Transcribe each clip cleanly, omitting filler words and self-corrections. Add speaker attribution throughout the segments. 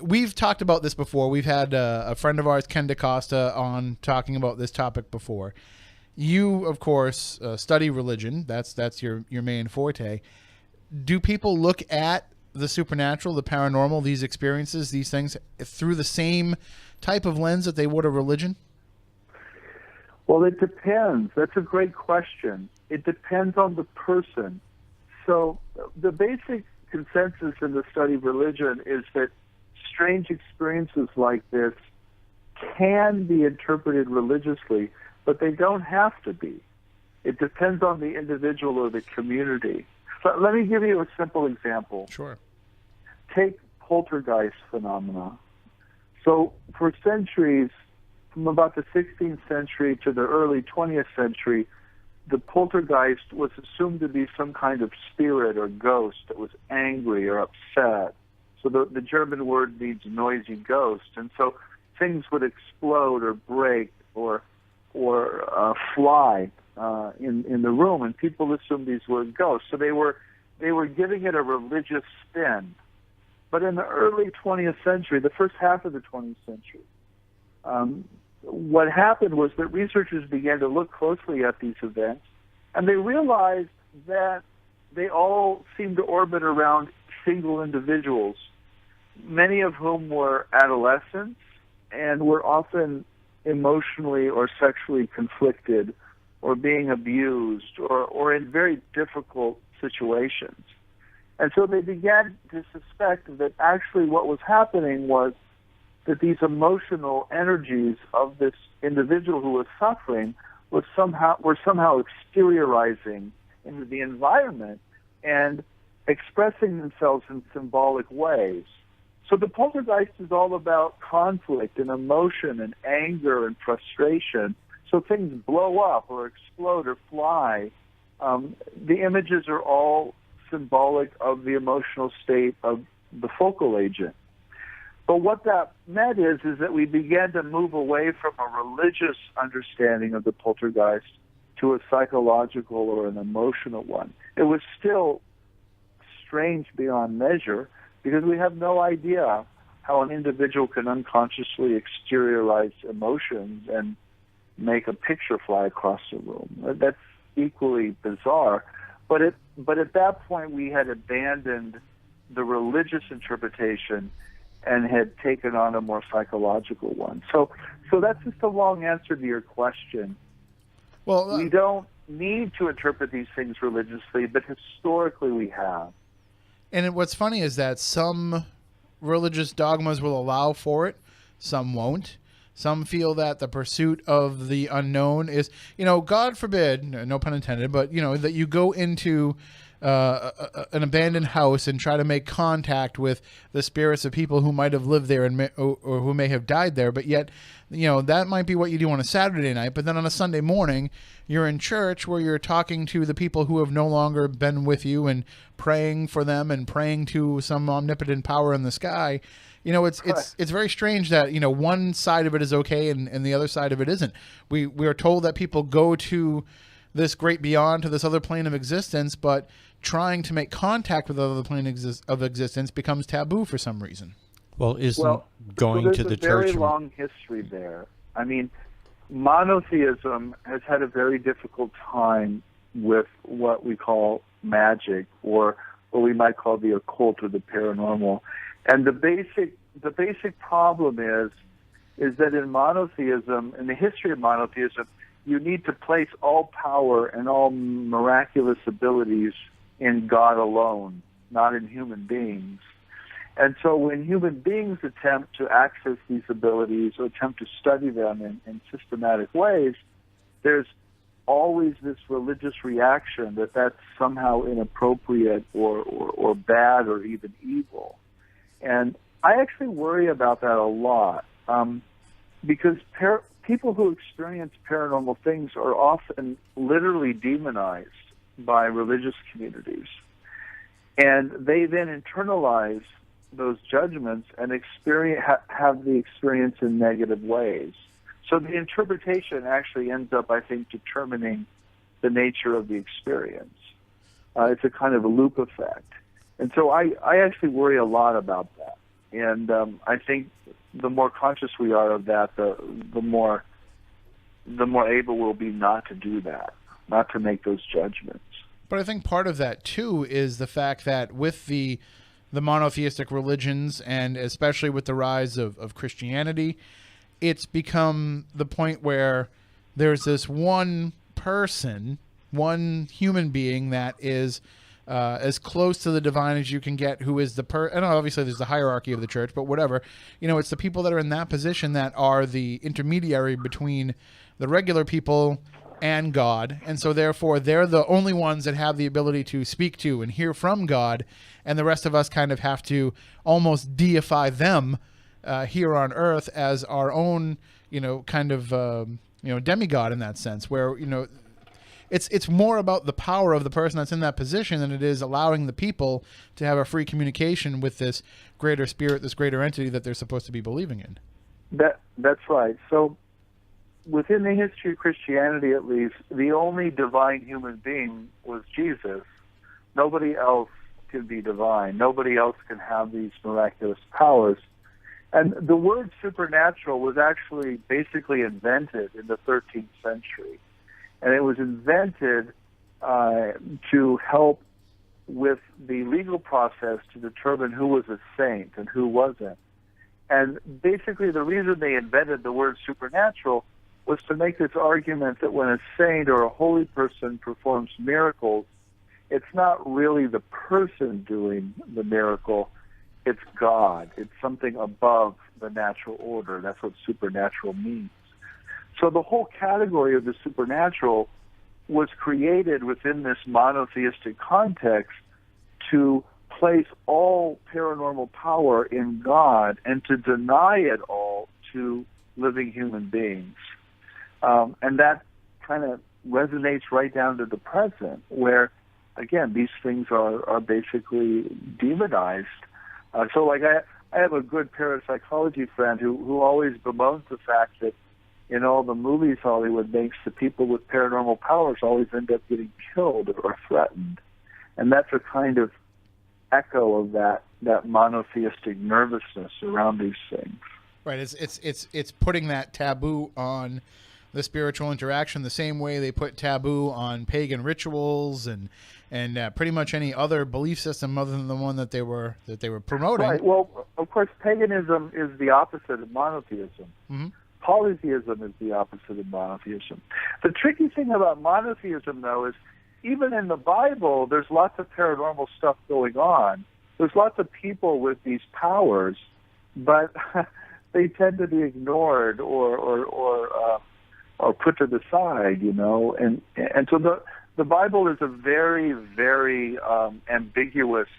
Speaker 1: We've talked about this before. We've had a friend of ours, Ken DaCosta, on talking about this topic before. You, of course, study religion. That's your main forte. Do people look at the supernatural, the paranormal, these experiences, these things, through the same type of lens that they would a religion?
Speaker 2: Well, it depends. That's a great question. It depends on the person. So the basic consensus in the study of religion is that strange experiences like this can be interpreted religiously, but they don't have to be. It depends on the individual or the community. So let me give you a simple example.
Speaker 1: Sure.
Speaker 2: Take poltergeist phenomena. So for centuries, from about the 16th century to the early 20th century, the poltergeist was assumed to be some kind of spirit or ghost that was angry or upset. So the German word means noisy ghost. And so things would explode or break or fly in the room, and people assumed these were ghosts. So they were giving it a religious spin. But in the early 20th century, the first half of the 20th century, what happened was that researchers began to look closely at these events, and they realized that they all seemed to orbit around single individuals, many of whom were adolescents and were often emotionally or sexually conflicted or being abused or in very difficult situations. And so they began to suspect that actually what was happening was that these emotional energies of this individual who was suffering were somehow exteriorizing into the environment and expressing themselves in symbolic ways. So the poltergeist is all about conflict and emotion and anger and frustration. So things blow up or explode or fly. The images are all symbolic of the emotional state of the focal agent. But what that meant is that we began to move away from a religious understanding of the poltergeist to a psychological or an emotional one. It was still strange beyond measure because we have no idea how an individual can unconsciously exteriorize emotions and make a picture fly across the room. That's equally bizarre. But at that point, we had abandoned the religious interpretation and had taken on a more psychological one. So that's just a long answer to your question.
Speaker 1: Well,
Speaker 2: we don't need to interpret these things religiously, but historically we have.
Speaker 1: And what's funny is that some religious dogmas will allow for it, some won't. Some feel that the pursuit of the unknown is, God forbid, no pun intended, but, that you go into an abandoned house and try to make contact with the spirits of people who might have lived there or who may have died there. But yet, that might be what you do on a Saturday night. But then on a Sunday morning, you're in church where you're talking to the people who have no longer been with you and praying for them and praying to some omnipotent power in the sky. It's very strange that, one side of it is okay and the other side of it isn't. We are told that people go to this great beyond, to this other plane of existence, but trying to make contact with the other plane of existence becomes taboo for some reason.
Speaker 3: Well, going to the church...
Speaker 2: There's a very long history there. I mean, monotheism has had a very difficult time with what we call magic, or what we might call the occult or the paranormal. And the basic problem is that in monotheism, in the history of monotheism, you need to place all power and all miraculous abilities in God alone, not in human beings. And so when human beings attempt to access these abilities or attempt to study them in systematic ways, there's always this religious reaction that that's somehow inappropriate or bad or even evil. And I actually worry about that a lot because people who experience paranormal things are often literally demonized by religious communities. And they then internalize those judgments and have the experience in negative ways. So the interpretation actually ends up, I think, determining the nature of the experience. It's a kind of a loop effect. And so I actually worry a lot about that. And I think the more conscious we are of that, the more able we'll be not to do that, not to make those judgments.
Speaker 1: But I think part of that too is the fact that with the monotheistic religions, and especially with the rise of Christianity, it's become the point where there's this one person, one human being that is as close to the divine as you can get, who is and obviously there's the hierarchy of the church, but whatever, it's the people that are in that position that are the intermediary between the regular people and God, and so therefore they're the only ones that have the ability to speak to and hear from God, and the rest of us kind of have to almost deify them here on earth as our own, kind of demigod in that sense, where it's more about the power of the person that's in that position than it is allowing the people to have a free communication with this greater spirit, this greater entity that they're supposed to be believing in.
Speaker 2: That's right. So within the history of Christianity, at least, the only divine human being was Jesus. Nobody else can be divine. Nobody else can have these miraculous powers. And the word supernatural was actually basically invented in the 13th century. And it was invented to help with the legal process to determine who was a saint and who wasn't. And basically the reason they invented the word supernatural was to make this argument that when a saint or a holy person performs miracles, it's not really the person doing the miracle, it's God. It's something above the natural order. That's what supernatural means. So the whole category of the supernatural was created within this monotheistic context to place all paranormal power in God and to deny it all to living human beings. And that kind of resonates right down to the present, where, again, these things are basically demonized. So, like, I have a good parapsychology friend who always bemoans the fact that in all the movies Hollywood makes, the people with paranormal powers always end up getting killed or threatened. And that's a kind of echo of that monotheistic nervousness around these things.
Speaker 1: Right. It's putting that taboo on the spiritual interaction the same way they put taboo on pagan rituals and pretty much any other belief system other than the one that they were promoting.
Speaker 2: Right. Well, of course, paganism is the opposite of monotheism.
Speaker 1: Mm-hmm.
Speaker 2: Polytheism is the opposite of monotheism. The tricky thing about monotheism, though, is even in the Bible, there's lots of paranormal stuff going on. There's lots of people with these powers, but they tend to be ignored or put to the side, and so the Bible is a very, very ambiguous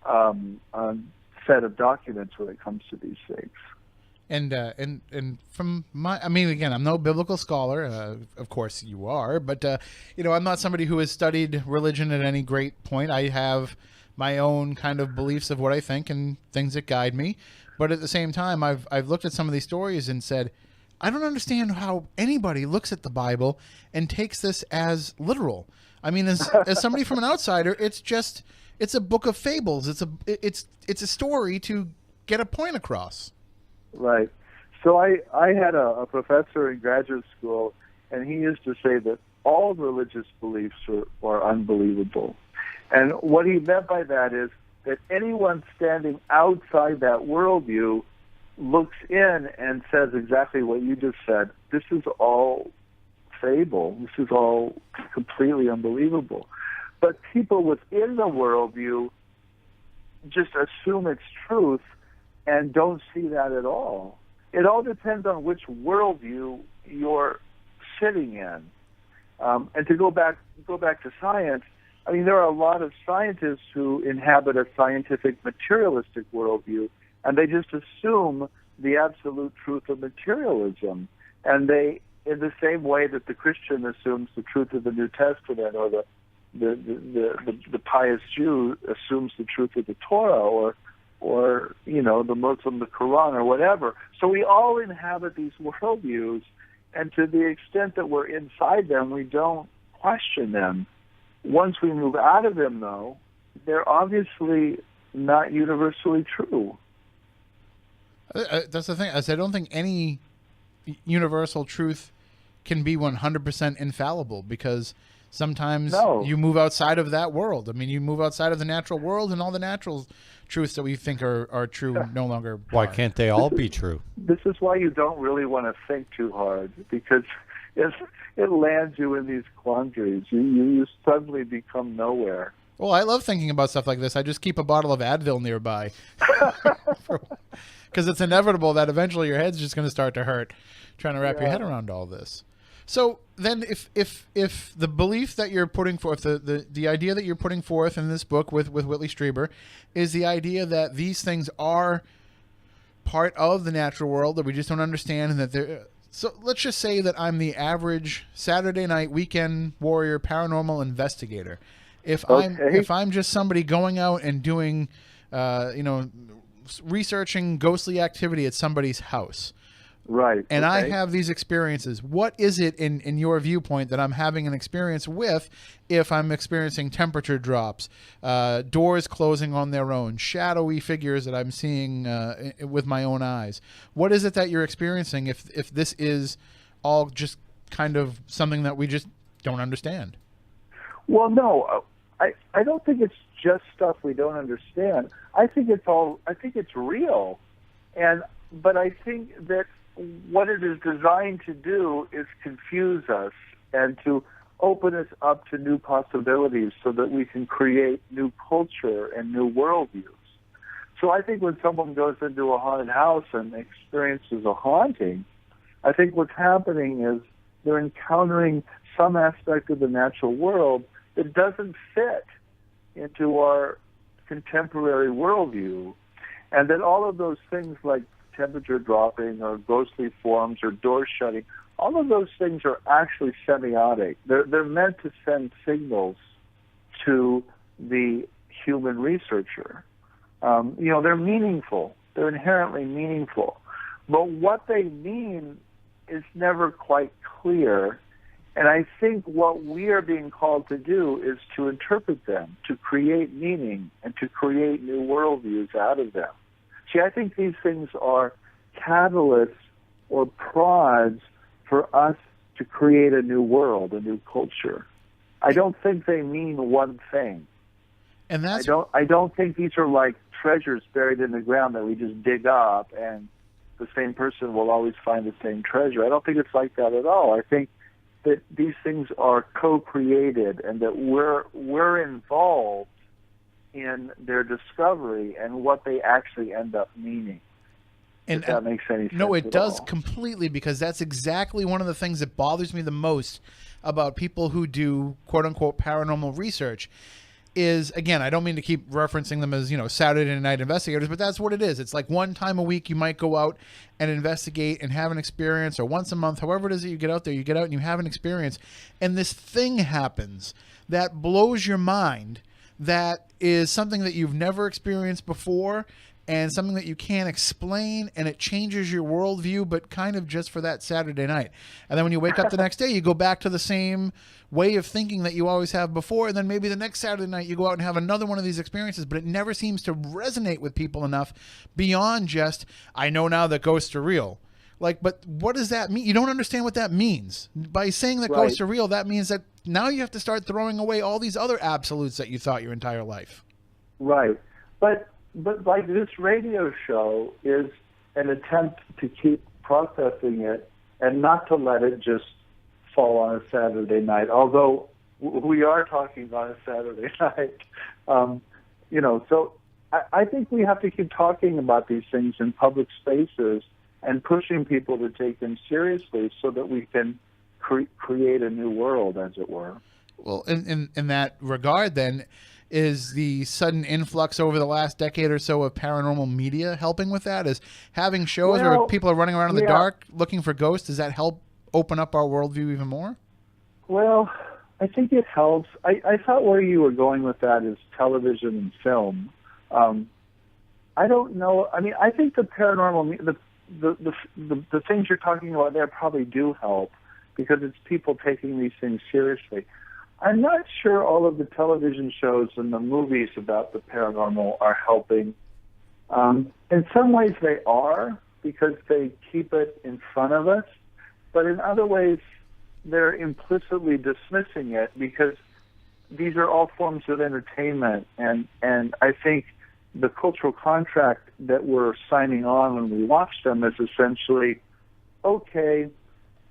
Speaker 2: set of documents when it comes to these things.
Speaker 1: And from again, I'm no biblical scholar. Of course you are, but I'm not somebody who has studied religion at any great point. I have my own kind of beliefs of what I think and things that guide me. But at the same time, I've looked at some of these stories and said, I don't understand how anybody looks at the Bible and takes this as literal. I mean, as somebody from an outsider, it's a book of fables. It's a story to get a point across.
Speaker 2: Right. So I had a professor in graduate school, and he used to say that all religious beliefs are unbelievable. And what he meant by that is that anyone standing outside that worldview looks in and says exactly what you just said. This is all fable. This is all completely unbelievable. But people within the worldview just assume it's truth and don't see that at all. It all depends on which worldview you're sitting in. And to go back to science, I mean, there are a lot of scientists who inhabit a scientific materialistic worldview, and they just assume the absolute truth of materialism. And they, in the same way that the Christian assumes the truth of the New Testament, or the pious Jew assumes the truth of the Torah, or the Muslim, the Quran, or whatever. So we all inhabit these worldviews, and to the extent that we're inside them, we don't question them. Once we move out of them, though, they're obviously not universally true.
Speaker 1: That's the thing. I don't think any universal truth can be 100% infallible, because sometimes you move outside of that world. I mean, you move outside of the natural world, and all the natural truths that we think are true no longer
Speaker 3: Why
Speaker 1: are.
Speaker 3: can't they all be true?
Speaker 2: This is why you don't really want to think too hard, because it lands you in these quandaries. You suddenly become nowhere.
Speaker 1: Well, I love thinking about stuff like this. I just keep a bottle of Advil nearby, because it's inevitable that eventually your head's just going to start to hurt trying to wrap your head around all this. So then if the belief that you're putting forth, the idea that you're putting forth in this book with Whitley Strieber is the idea that these things are part of the natural world that we just don't understand, and that they're... So let's just say that I'm the average Saturday night weekend warrior paranormal investigator. If I'm just somebody going out and doing, researching ghostly activity at somebody's house,
Speaker 2: right?
Speaker 1: And I have these experiences, what is it in your viewpoint that I'm having an experience with? If I'm experiencing temperature drops, doors closing on their own, shadowy figures that I'm seeing with my own eyes, what is it that you're experiencing? If this is all just kind of something that we just don't understand?
Speaker 2: Well, no. I don't think it's just stuff we don't understand. I think it's real. But I think that what it is designed to do is confuse us and to open us up to new possibilities so that we can create new culture and new worldviews. So I think when someone goes into a haunted house and experiences a haunting, I think what's happening is they're encountering some aspect of the natural world that doesn't fit into our contemporary worldview, and that all of those things like temperature dropping or ghostly forms or doors shutting, all of those things are actually semiotic. They're meant to send signals to the human researcher. They're meaningful. They're inherently meaningful. But what they mean is never quite clear. And I think what we are being called to do is to interpret them, to create meaning, and to create new worldviews out of them. See, I think these things are catalysts or prods for us to create a new world, a new culture. I don't think they mean one thing.
Speaker 1: And that's...
Speaker 2: I don't think these are like treasures buried in the ground that we just dig up and the same person will always find the same treasure. I don't think it's like that at all. I think that these things are co-created and that we're involved in their discovery and what they actually end up meaning.
Speaker 1: And
Speaker 2: if that makes any sense.
Speaker 1: No, it does
Speaker 2: all.
Speaker 1: Completely, because that's exactly one of the things that bothers me the most about people who do quote-unquote paranormal research is, again, I don't mean to keep referencing them as, Saturday night investigators, but that's what it is. It's like one time a week you might go out and investigate and have an experience, or once a month, however it is that you get out there, you get out and you have an experience, and this thing happens that blows your mind, that is something that you've never experienced before, and something that you can't explain, and it changes your worldview, but kind of just for that Saturday night. And then when you wake up the next day, you go back to the same way of thinking that you always have before, and then maybe the next Saturday night you go out and have another one of these experiences, but it never seems to resonate with people enough beyond just, I know now that ghosts are real. Like, but what does that mean? You don't understand what that means. By saying that ghosts are real, that means that now you have to start throwing away all these other absolutes that you thought your entire life.
Speaker 2: Right. But like this radio show is an attempt to keep processing it and not to let it just fall on a Saturday night, although we are talking on a Saturday night. So I think we have to keep talking about these things in public spaces and pushing people to take them seriously so that we can create a new world, as it were.
Speaker 1: Well, in that regard, then, is the sudden influx over the last decade or so of paranormal media helping with that? Is having shows where people are running around in the dark looking for ghosts, does that help open up our worldview even more?
Speaker 2: Well, I think it helps. I thought where you were going with that is television and film. I don't know. I mean, I think the paranormal, the things you're talking about there probably do help because it's people taking these things seriously. I'm not sure all of the television shows and the movies about the paranormal are helping. In some ways they are. because they keep it in front of us, but in other ways, they're implicitly dismissing it because these are all forms of entertainment. And I think the cultural contract that we're signing on when we watch them is essentially, okay,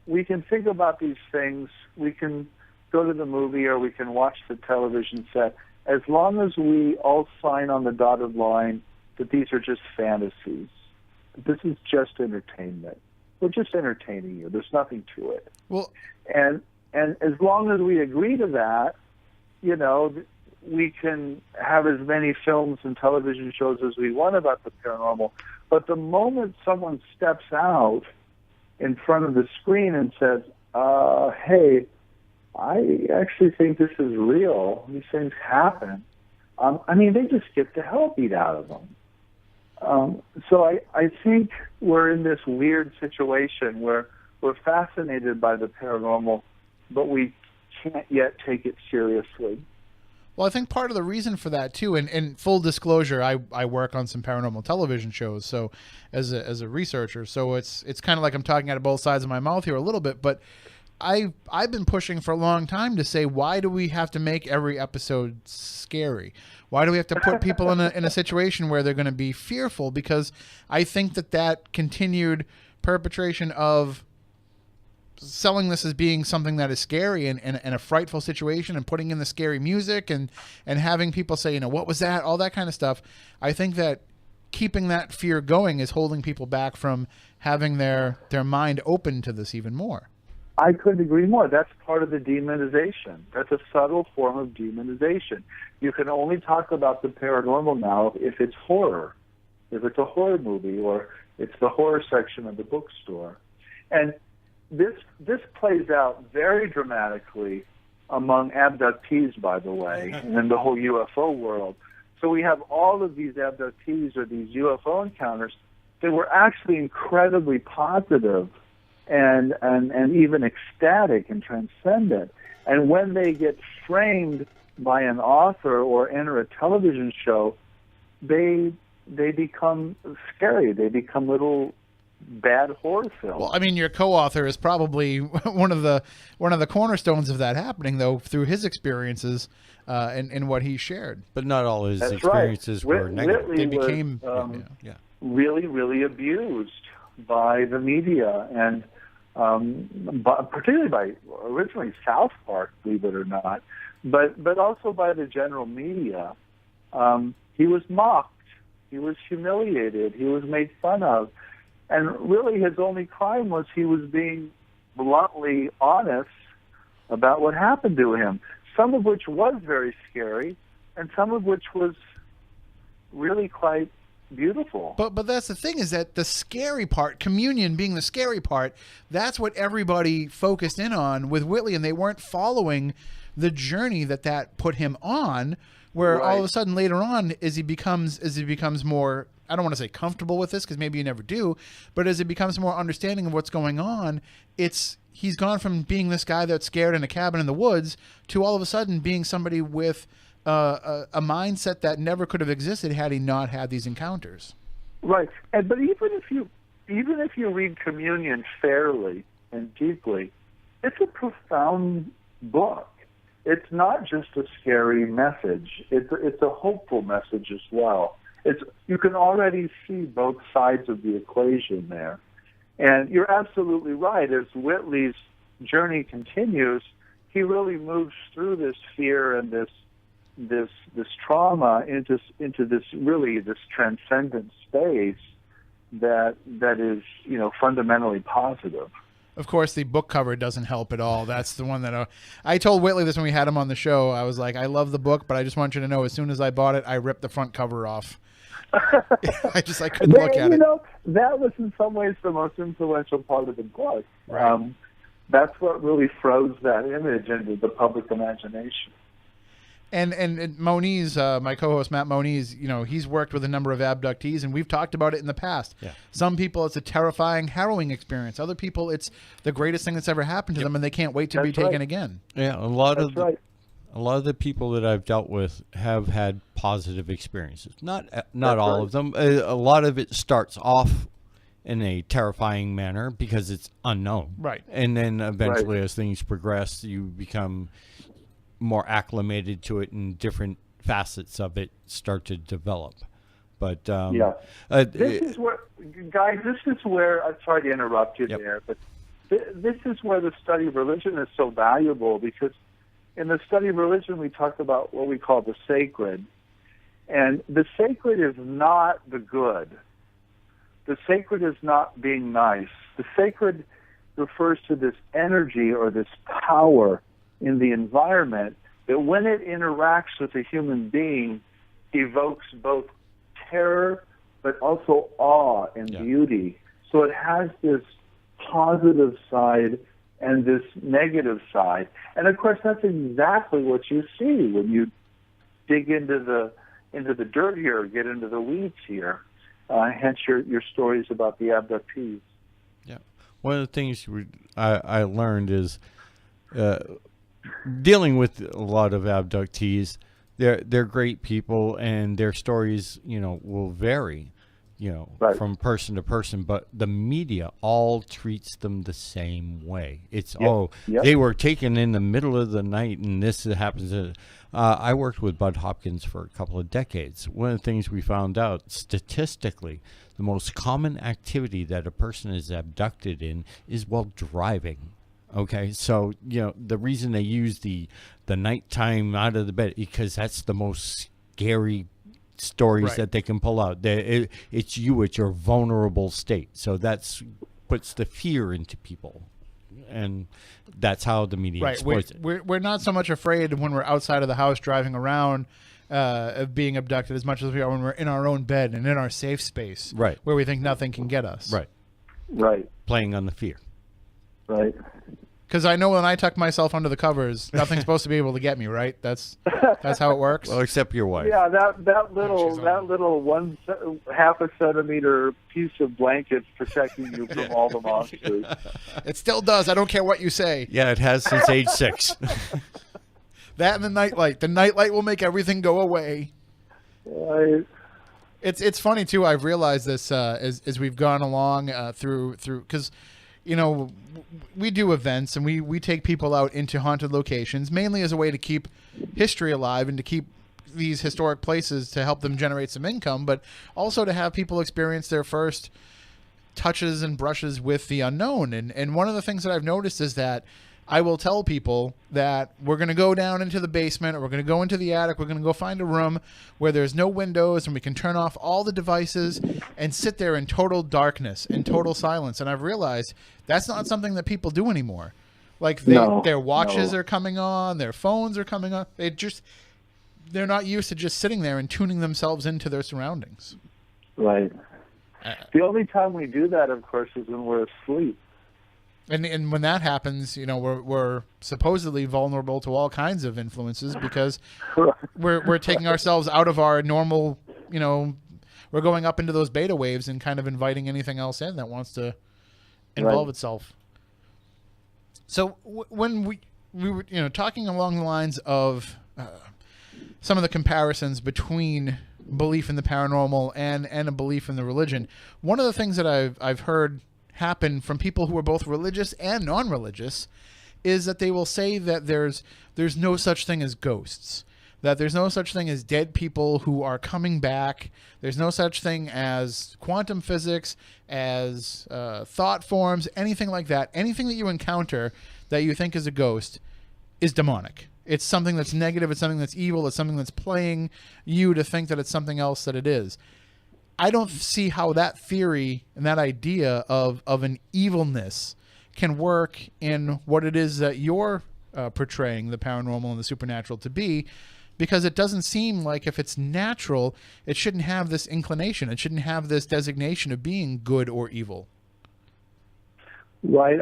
Speaker 2: we can think about these things, we can go to the movie or we can watch the television set, as long as we all sign on the dotted line that these are just fantasies. This is just entertainment. We're just entertaining you. There's nothing to it.
Speaker 1: Well,
Speaker 2: and as long as we agree to that, you know, we can have as many films and television shows as we want about the paranormal. But the moment someone steps out in front of the screen and says, hey, I actually think this is real, these things happen, I mean, they just get the hell beat out of them. So I think we're in this weird situation where we're fascinated by the paranormal, but we can't yet take it seriously.
Speaker 1: Well, I think part of the reason for that too, and full disclosure, I work on some paranormal television shows, so as a researcher, so it's kind of like I'm talking out of both sides of my mouth here a little bit, but I've been pushing for a long time to say, why do we have to make every episode scary? Why do we have to put people in a situation where they're going to be fearful? Because I think that continued perpetration of selling this as being something that is scary and a frightful situation and putting in the scary music and having people say, you know, what was that? All that kind of stuff. I think that keeping that fear going is holding people back from having their mind open to this even more.
Speaker 2: I couldn't agree more. That's part of the demonization. That's a subtle form of demonization. You can only talk about the paranormal now if it's horror, if it's a horror movie, or it's the horror section of the bookstore. And this plays out very dramatically among abductees, by the way, and in the whole UFO world. So we have all of these abductees or these UFO encounters that were actually incredibly positive and even ecstatic and transcendent. And when they get framed by an author or enter a television show, they become scary. They become little bad horror films.
Speaker 1: Well, I mean, your co-author is probably one of the cornerstones of that happening, though, through his experiences and what he shared.
Speaker 3: But not all his experiences were negative.
Speaker 2: Whitley
Speaker 3: They became
Speaker 2: really, really abused by the media and particularly by originally South Park, believe it or not, but also by the general media. He was mocked. He was humiliated. He was made fun of. And really his only crime was he was being bluntly honest about what happened to him, some of which was very scary and some of which was really quite beautiful.
Speaker 1: But that's the thing, is that the scary part, communion being the scary part, that's what everybody focused in on with Whitley, and they weren't following the journey that put him on, where all of a sudden later on, as he becomes more, I don't want to say comfortable with this because maybe you never do, but as it becomes more understanding of what's going on, he's gone from being this guy that's scared in a cabin in the woods to all of a sudden being somebody with a mindset that never could have existed had he not had these encounters.
Speaker 2: Right, but even if you read Communion fairly and deeply, it's a profound book. It's not just a scary message. It's a hopeful message as well. You can already see both sides of the equation there. And you're absolutely right. As Whitley's journey continues, he really moves through this fear and this trauma into this transcendent space that is, you know, fundamentally positive.
Speaker 1: Of course, the book cover doesn't help at all. That's the one that I told Whitley this when we had him on the show. I was like, I love the book, but I just want you to know, as soon as I bought it, I ripped the front cover off. I couldn't look at it.
Speaker 2: You know, that was in some ways the most influential part of the book.
Speaker 1: Right.
Speaker 2: That's what really froze that image into the public imagination.
Speaker 1: And Moniz, my co-host Matt Moniz, you know, he's worked with a number of abductees, and we've talked about it in the past. Yeah. Some people, it's a terrifying, harrowing experience. Other people, it's the greatest thing that's ever happened to them, and they can't wait to be taken again.
Speaker 3: Yeah, a lot of the people that I've dealt with have had positive experiences. Not all of them. A lot of it starts off in a terrifying manner because it's unknown.
Speaker 1: Right.
Speaker 3: And then eventually, as things progress, you become more acclimated to it, and different facets of it start to develop. But
Speaker 2: this is where, guys. This is where I'm sorry to interrupt you there, but this is where the study of religion is so valuable, because in the study of religion we talk about what we call the sacred, and the sacred is not the good. The sacred is not being nice. The sacred refers to this energy or this power in the environment that when it interacts with a human being evokes both terror but also awe and beauty. So it has this positive side and this negative side. And of course that's exactly what you see when you dig into the dirt here, get into the weeds here. Hence your stories about the abductees.
Speaker 3: Yeah. One of the things I learned is dealing with a lot of abductees. They're great people, and their stories, will vary, from person to person. But the media all treats them the same way. It's they were taken in the middle of the night, and this happens. I worked with Bud Hopkins for a couple of decades. One of the things we found out statistically, the most common activity that a person is abducted in is while driving. Okay, so the reason they use the nighttime out of the bed, because that's the most scary stories that they can pull out. It's your vulnerable state. So that's puts the fear into people, and that's how the media exploits it.
Speaker 1: We're not so much afraid when we're outside of the house driving around of being abducted as much as we are when we're in our own bed and in our safe space, where we think nothing can get us.
Speaker 2: Right.
Speaker 3: Playing on the fear.
Speaker 2: Right.
Speaker 1: Because I know when I tuck myself under the covers, nothing's supposed to be able to get me, right? That's how it works.
Speaker 3: Well, except your wife.
Speaker 2: Yeah, that little 1/2 centimeter piece of blanket protecting you from all the monsters.
Speaker 1: It still does. I don't care what you say.
Speaker 3: Yeah, it has since age 6.
Speaker 1: That and the nightlight. The nightlight will make everything go away.
Speaker 2: Right.
Speaker 1: It's funny too. I've realized this as we've gone along through because. We do events and we take people out into haunted locations, mainly as a way to keep history alive and to keep these historic places to help them generate some income, but also to have people experience their first touches and brushes with the unknown. And one of the things that I've noticed is that I will tell people that we're going to go down into the basement or we're going to go into the attic. We're going to go find a room where there's no windows and we can turn off all the devices and sit there in total darkness and total silence. And I've realized that's not something that people do anymore. Like their watches are coming on, their phones are coming on. They're not used to just sitting there and tuning themselves into their surroundings.
Speaker 2: Right. The only time we do that, of course, is when we're asleep.
Speaker 1: And when that happens, we're supposedly vulnerable to all kinds of influences because we're taking ourselves out of our normal, we're going up into those beta waves and kind of inviting anything else in that wants to involve itself. So when we were talking along the lines of some of the comparisons between belief in the paranormal and a belief in the religion, one of the things that I've heard happen from people who are both religious and non-religious is that they will say that there's no such thing as ghosts, that there's no such thing as dead people who are coming back, there's no such thing as quantum physics, as thought forms, anything like that. Anything that you encounter that you think is a ghost is demonic. It's something that's negative, it's something that's evil, it's something that's playing you to think that it's something else that it is. I don't see how that theory and that idea of an evilness can work in what it is that you're portraying the paranormal and the supernatural to be, because it doesn't seem like if it's natural, it shouldn't have this inclination. It shouldn't have this designation of being good or evil.
Speaker 2: Right.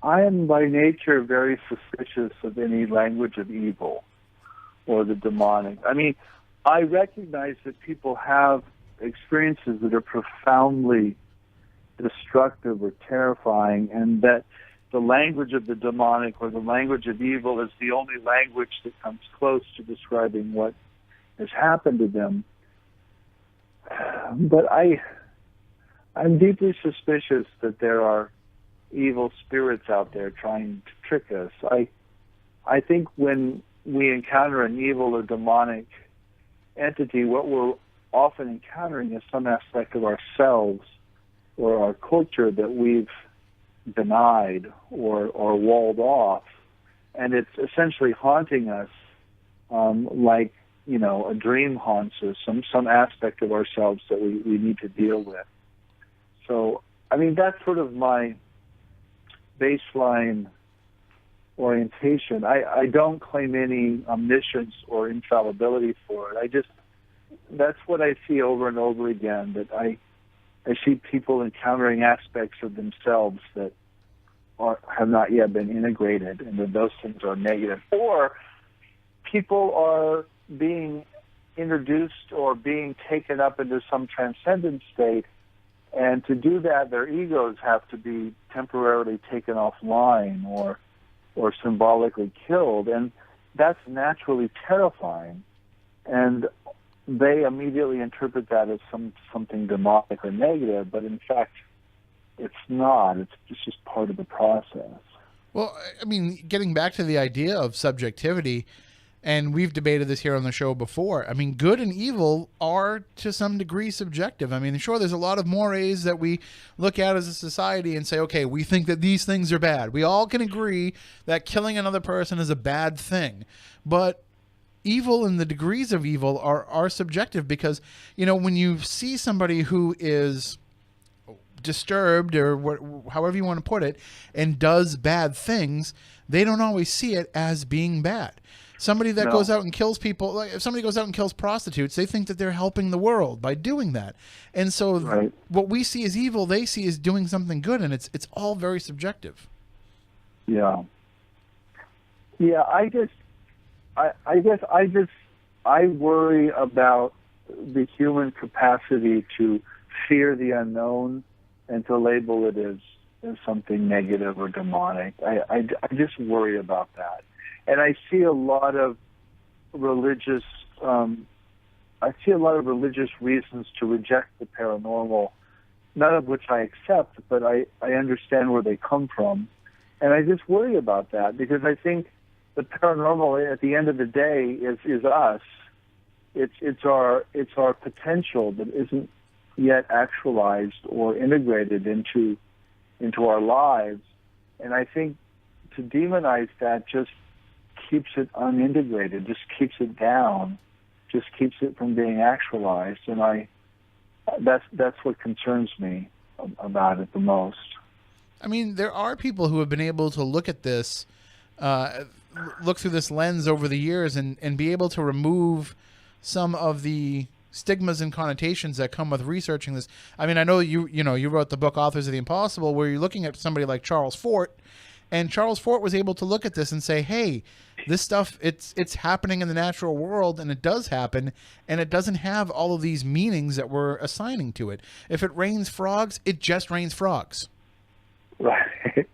Speaker 2: I am by nature very suspicious of any language of evil or the demonic. I mean, I recognize that people have experiences that are profoundly destructive or terrifying, and that the language of the demonic or the language of evil is the only language that comes close to describing what has happened to them. But I I'm deeply suspicious that there are evil spirits out there trying to trick us. I think when we encounter an evil or demonic entity, what we're often encountering is some aspect of ourselves or our culture that we've denied or walled off, and it's essentially haunting us, like, you know, a dream haunts us, some aspect of ourselves that we need to deal with. So, I mean, that's sort of my baseline orientation. I don't claim any omniscience or infallibility for it. That's what I see over and over again, that I see people encountering aspects of themselves that have not yet been integrated, and that those things are negative. Or people are being introduced or being taken up into some transcendent state, and to do that, their egos have to be temporarily taken offline or symbolically killed, and that's naturally terrifying. And they immediately interpret that as something demonic or negative, but in fact, it's not. It's just part of the process.
Speaker 1: Well, I mean, getting back to the idea of subjectivity, and we've debated this here on the show before, I mean, good and evil are to some degree subjective. I mean, sure, there's a lot of mores that we look at as a society and say, okay, we think that these things are bad. We all can agree that killing another person is a bad thing. But evil and the degrees of evil are subjective, because, you know, when you see somebody who is disturbed or however you want to put it and does bad things, they don't always see it as being bad. Somebody that goes out and kills people, like if somebody goes out and kills prostitutes, they think that they're helping the world by doing that. And so what we see as evil, they see as doing something good, and it's all very subjective.
Speaker 2: Yeah. Yeah, I worry about the human capacity to fear the unknown and to label it as something negative or demonic. I just worry about that. And I see a lot of religious reasons to reject the paranormal, none of which I accept, but I understand where they come from. And I just worry about that, because I think the paranormal, at the end of the day, is us. It's our potential that isn't yet actualized or integrated into our lives. And I think to demonize that just keeps it unintegrated, just keeps it down, just keeps it from being actualized. And that's what concerns me about it the most.
Speaker 1: I mean, there are people who have been able to look at this, look through this lens over the years and be able to remove some of the stigmas and connotations that come with researching this. I mean, I know you wrote the book Authors of the Impossible, where you're looking at somebody like Charles Fort, and Charles Fort was able to look at this and say, hey, this stuff, it's happening in the natural world, and it does happen, and it doesn't have all of these meanings that we're assigning to it. If it rains frogs, it just rains frogs.
Speaker 2: Right.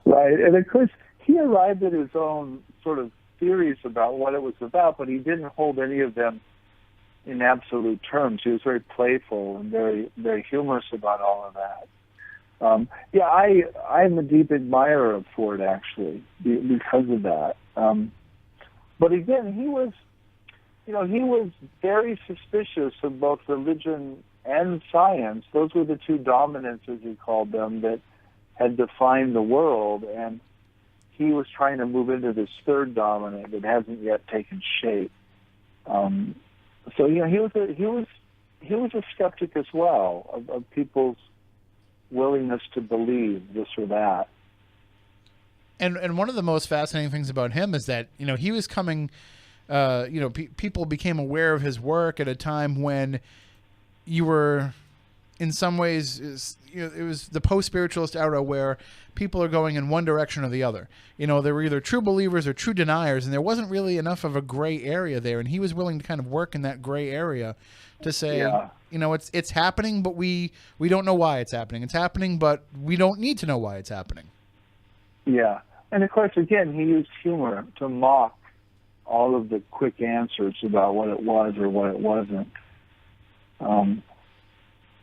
Speaker 2: Right. And of course, he arrived at his own sort of theories about what it was about, but he didn't hold any of them in absolute terms. He was very playful and very, very humorous about all of that. I'm a deep admirer of Ford, actually, because of that. But again, he was very suspicious of both religion and science. Those were the two dominants, as he called them, that had defined the world, and he was trying to move into this third dominant that hasn't yet taken shape. So he was a skeptic as well of people's willingness to believe this or that.
Speaker 1: And one of the most fascinating things about him is that, you know, he was coming, people became aware of his work at a time when you were, in some ways, it was the post-spiritualist era where people are going in one direction or the other. You know, they were either true believers or true deniers, and there wasn't really enough of a gray area there, and he was willing to kind of work in that gray area to say, you know, it's happening, but we don't know why it's happening. It's happening, but we don't need to know why it's happening.
Speaker 2: Yeah. And of course, again, he used humor to mock all of the quick answers about what it was or what it wasn't.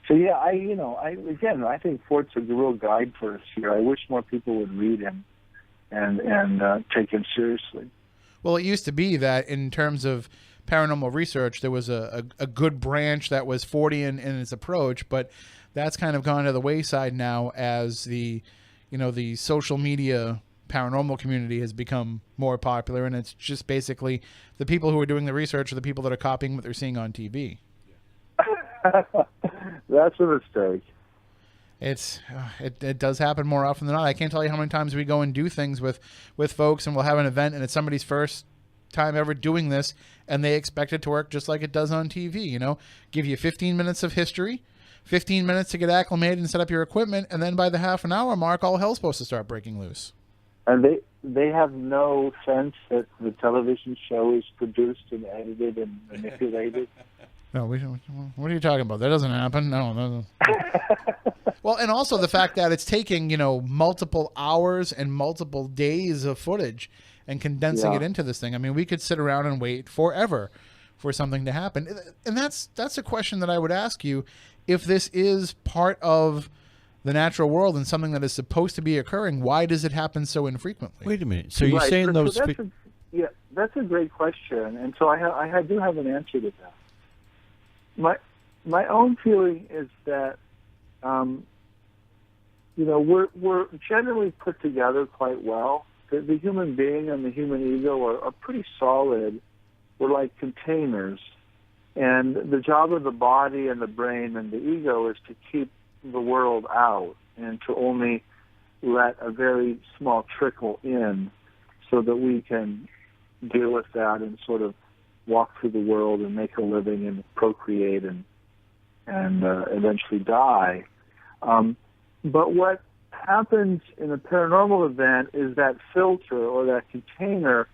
Speaker 2: So yeah, I think Fort's a real guide for us here. I wish more people would read him and take him seriously.
Speaker 1: Well, it used to be that in terms of paranormal research, there was a good branch that was Fortean in its approach, but that's kind of gone to the wayside now as the social media paranormal community has become more popular, and it's just basically the people who are doing the research are the people that are copying what they're seeing on TV.
Speaker 2: That's a mistake.
Speaker 1: It does happen more often than not. I can't tell you how many times we go and do things with folks, and we'll have an event, and it's somebody's first time ever doing this, and they expect it to work just like it does on TV. Give you 15 minutes of history, 15 minutes to get acclimated and set up your equipment, and then by the half an hour mark, all hell's supposed to start breaking loose.
Speaker 2: And they have no sense that the television show is produced and edited and manipulated.
Speaker 1: No, what are you talking about? That doesn't happen. No. Well, and also the fact that it's taking, multiple hours and multiple days of footage and condensing it into this thing. I mean, we could sit around and wait forever for something to happen. And that's a question that I would ask you. If this is part of the natural world and something that is supposed to be occurring, why does it happen so infrequently?
Speaker 3: Wait a minute. So you're saying those...
Speaker 2: that's a great question. And so I do have an answer to that. My own feeling is that, we're generally put together quite well. The human being and the human ego are pretty solid. We're like containers. And the job of the body and the brain and the ego is to keep the world out and to only let a very small trickle in so that we can deal with that and sort of walk through the world and make a living and procreate and eventually die. But what happens in a paranormal event is that filter or that container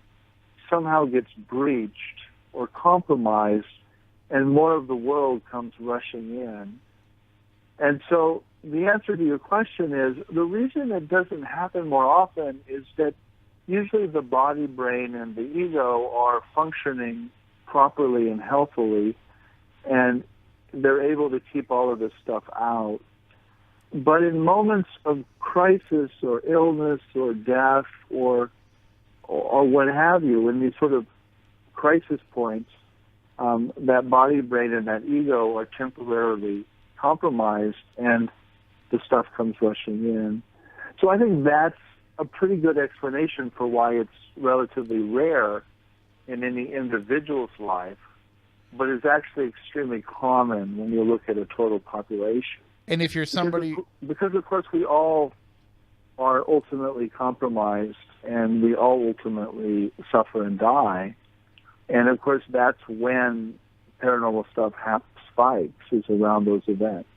Speaker 2: somehow gets breached or compromised, and more of the world comes rushing in. And so the answer to your question is, the reason it doesn't happen more often is that usually the body, brain, and the ego are functioning properly and healthily, and they're able to keep all of this stuff out. But in moments of crisis or illness or death or what have you, in these sort of crisis points, that body, brain, and that ego are temporarily compromised, and the stuff comes rushing in. So I think that's a pretty good explanation for why it's relatively rare in any individual's life, but is actually extremely common when you look at a total population.
Speaker 1: And if you're somebody...
Speaker 2: Because of course, we all are ultimately compromised, and we all ultimately suffer and die. And of course, that's when paranormal stuff spikes, is around those events.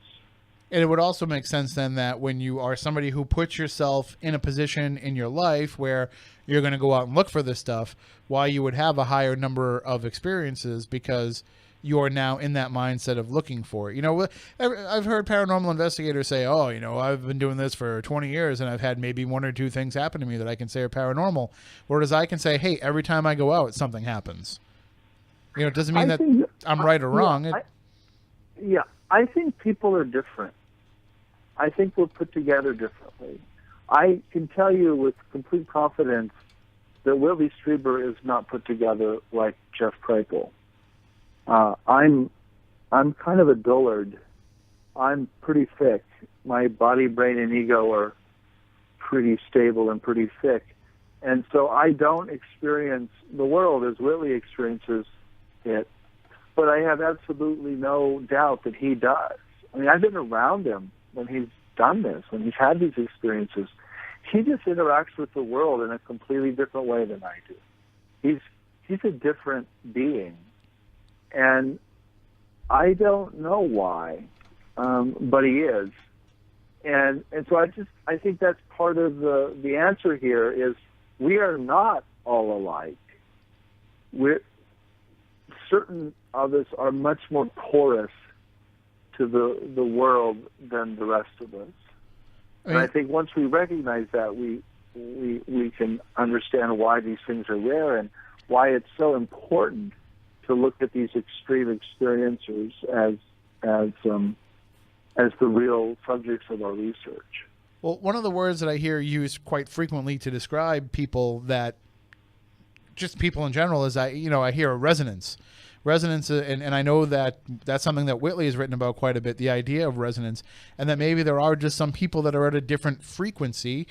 Speaker 1: And it would also make sense then that when you are somebody who puts yourself in a position in your life where you're going to go out and look for this stuff, why you would have a higher number of experiences, because you are now in that mindset of looking for it. I've heard paranormal investigators say, I've been doing this for 20 years and I've had maybe one or two things happen to me that I can say are paranormal. Whereas I can say, hey, every time I go out, something happens. It doesn't mean that I'm right or wrong.
Speaker 2: I think people are different. I think we're put together differently. I can tell you with complete confidence that Willie Strieber is not put together like Jeff Kripal. I'm kind of a dullard. I'm pretty thick. My body, brain, and ego are pretty stable and pretty thick. And so I don't experience the world as Willie experiences it, but I have absolutely no doubt that he does. I mean, I've been around him when he's done this, when he's had these experiences. He just interacts with the world in a completely different way than I do. He's a different being. And I don't know why, but he is. And so I think that's part of the answer here is we are not all alike. Certain of us are much more porous to the world than the rest of us. And I think once we recognize that, we can understand why these things are rare and why it's so important to look at these extreme experiencers as as the real subjects of our research.
Speaker 1: Well, one of the words that I hear used quite frequently to describe people that, just people in general, is I hear a resonance. Resonance, and I know that that's something that Whitley has written about quite a bit, the idea of resonance, and that maybe there are just some people that are at a different frequency.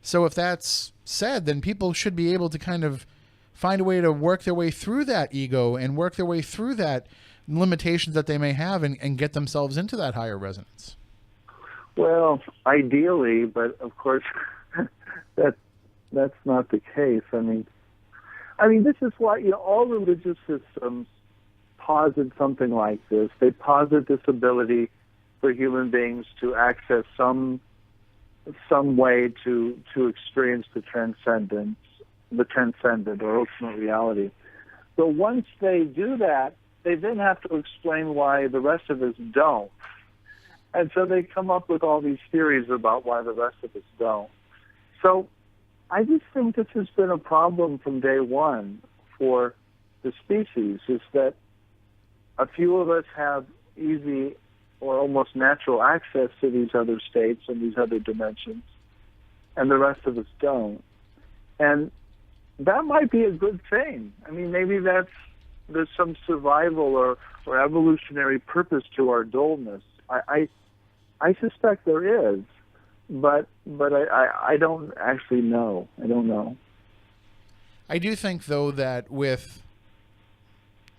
Speaker 1: So if that's said, then people should be able to kind of find a way to work their way through that ego and work their way through that limitations that they may have and get themselves into that higher resonance.
Speaker 2: Well, ideally, but of course that's not the case. I mean, this is why all religious systems posit something like this. They posit this ability for human beings to access some way to experience the transcendent or ultimate reality. So once they do that, they then have to explain why the rest of us don't. And so they come up with all these theories about why the rest of us don't. So I just think this has been a problem from day one for the species, is that a few of us have easy or almost natural access to these other states and these other dimensions, and the rest of us don't. And that might be a good thing. I mean, maybe there's some survival or evolutionary purpose to our dullness. I suspect there is, but I don't actually know. I don't know.
Speaker 1: I do think, though, that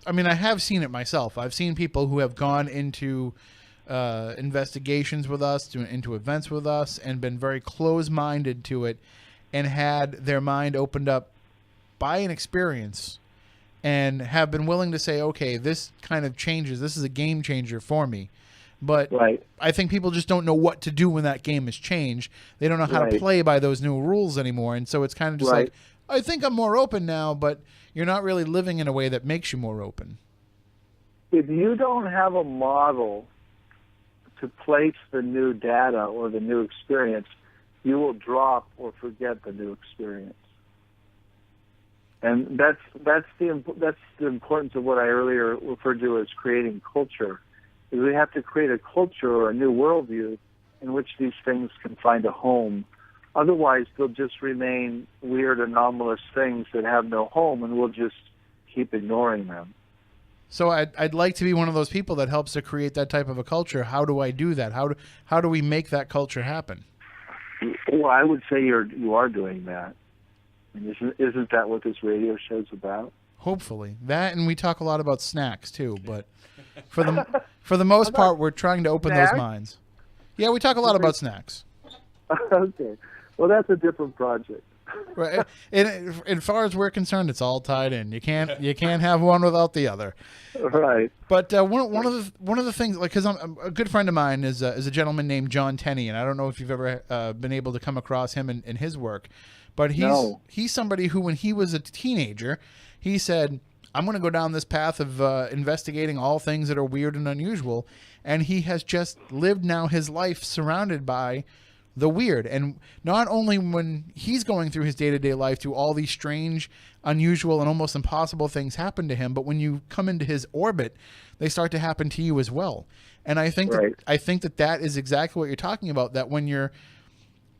Speaker 1: I have seen it myself. I've seen people who have gone into investigations with us, into events with us, and been very close-minded to it, and had their mind opened up by an experience, and have been willing to say, okay, this kind of changes. This is a game changer for me. But
Speaker 2: right.
Speaker 1: I think people just don't know what to do when that game has changed. They don't know how to play by those new rules anymore. And so it's kind of just like, I think I'm more open now, but you're not really living in a way that makes you more open.
Speaker 2: If you don't have a model to place the new data or the new experience, you will drop or forget the new experience. And that's the importance of what I earlier referred to as creating culture. Is we have to create a culture or a new worldview in which these things can find a home. Otherwise, they'll just remain weird, anomalous things that have no home, and we'll just keep ignoring them.
Speaker 1: So I'd like to be one of those people that helps to create that type of a culture. How do I do that? How do we make that culture happen?
Speaker 2: Well, I would say you are doing that. And isn't that what this radio show's about?
Speaker 1: Hopefully. That, and we talk a lot about snacks, too, but for the most part, we're trying to open those minds. Yeah, we talk a lot about snacks.
Speaker 2: Okay. Well, that's a different project.
Speaker 1: Right. And as far as we're concerned, it's all tied in. You can't have one without the other.
Speaker 2: Right.
Speaker 1: But one of the things, like, because a good friend of mine is a gentleman named John Tenney, and I don't know if you've ever been able to come across him in his work, but he's somebody who, when he was a teenager, he said, I'm going to go down this path of investigating all things that are weird and unusual. And he has just lived now his life surrounded by the weird. And not only when he's going through his day-to-day life do all these strange, unusual, and almost impossible things happen to him, but when you come into his orbit, they start to happen to you as well. And I think that is exactly what you're talking about, that when you're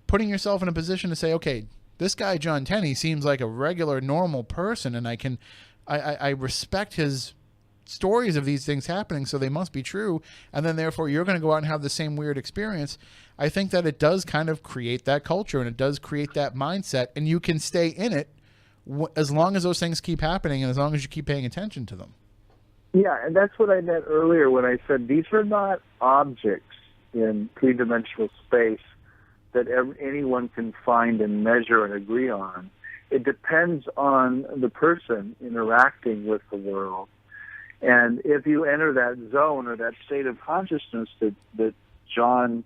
Speaker 1: putting yourself in a position to say, okay, this guy John Tenney seems like a regular, normal person, and I respect his stories of these things happening, so they must be true, and then therefore you're going to go out and have the same weird experience. I think that it does kind of create that culture, and it does create that mindset, and you can stay in it as long as those things keep happening and as long as you keep paying attention to them.
Speaker 2: Yeah, and that's what I meant earlier when I said these are not objects in three-dimensional space that anyone can find and measure and agree on. It depends on the person interacting with the world. And if you enter that zone or that state of consciousness that John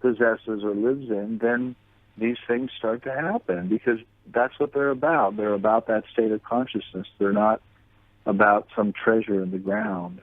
Speaker 2: possesses or lives in, then these things start to happen, because that's what they're about. They're about that state of consciousness. They're not about some treasure in the ground.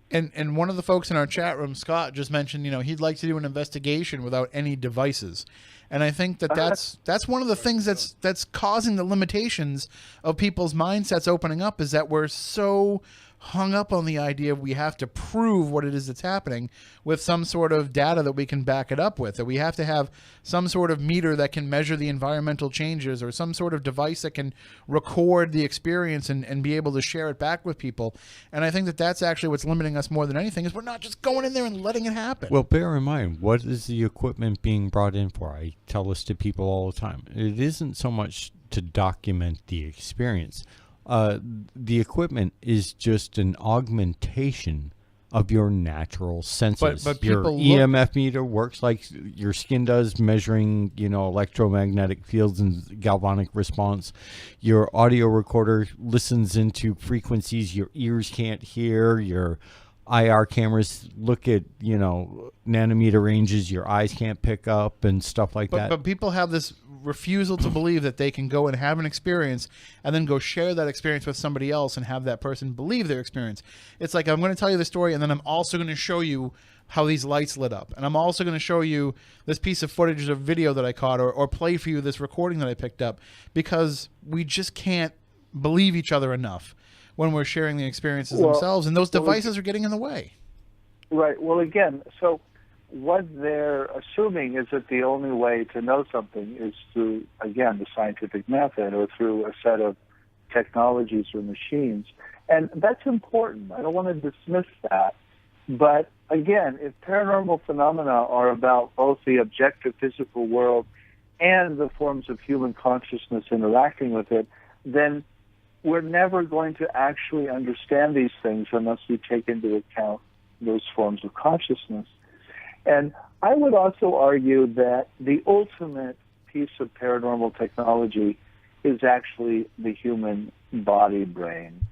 Speaker 1: And one of the folks in our chat room, Scott, just mentioned, he'd like to do an investigation without any devices. And I think that's one of the things that's causing the limitations of people's mindsets opening up, is that we're so hung up on the idea we have to prove what it is that's happening with some sort of data that we can back it up with, that we have to have some sort of meter that can measure the environmental changes, or some sort of device that can record the experience and be able to share it back with people. And I think that that's actually what's limiting us more than anything, is we're not just going in there and letting it happen.
Speaker 3: Well, bear in mind, what is the equipment being brought in for? I tell this to people all the time. It isn't so much to document the experience. The equipment is just an augmentation of your natural senses.
Speaker 1: But
Speaker 3: your
Speaker 1: people
Speaker 3: EMF meter works like your skin does, measuring, electromagnetic fields and galvanic response. Your audio recorder listens into frequencies your ears can't hear. Your IR cameras look at, nanometer ranges your eyes can't pick up and stuff like that.
Speaker 1: But people have this refusal to believe that they can go and have an experience and then go share that experience with somebody else and have that person believe their experience. It's like, I'm going to tell you the story, and then I'm also going to show you how these lights lit up. And I'm also going to show you this piece of footage of video that I caught, or play for you this recording that I picked up, because we just can't believe each other enough when we're sharing the experiences themselves, and those devices are getting in the way.
Speaker 2: Right. Well, again, so what they're assuming is that the only way to know something is through, again, the scientific method, or through a set of technologies or machines. And that's important. I don't want to dismiss that. But again, if paranormal phenomena are about both the objective physical world and the forms of human consciousness interacting with it, then we're never going to actually understand these things unless we take into account those forms of consciousness. And I would also argue that the ultimate piece of paranormal technology is actually the human body brain.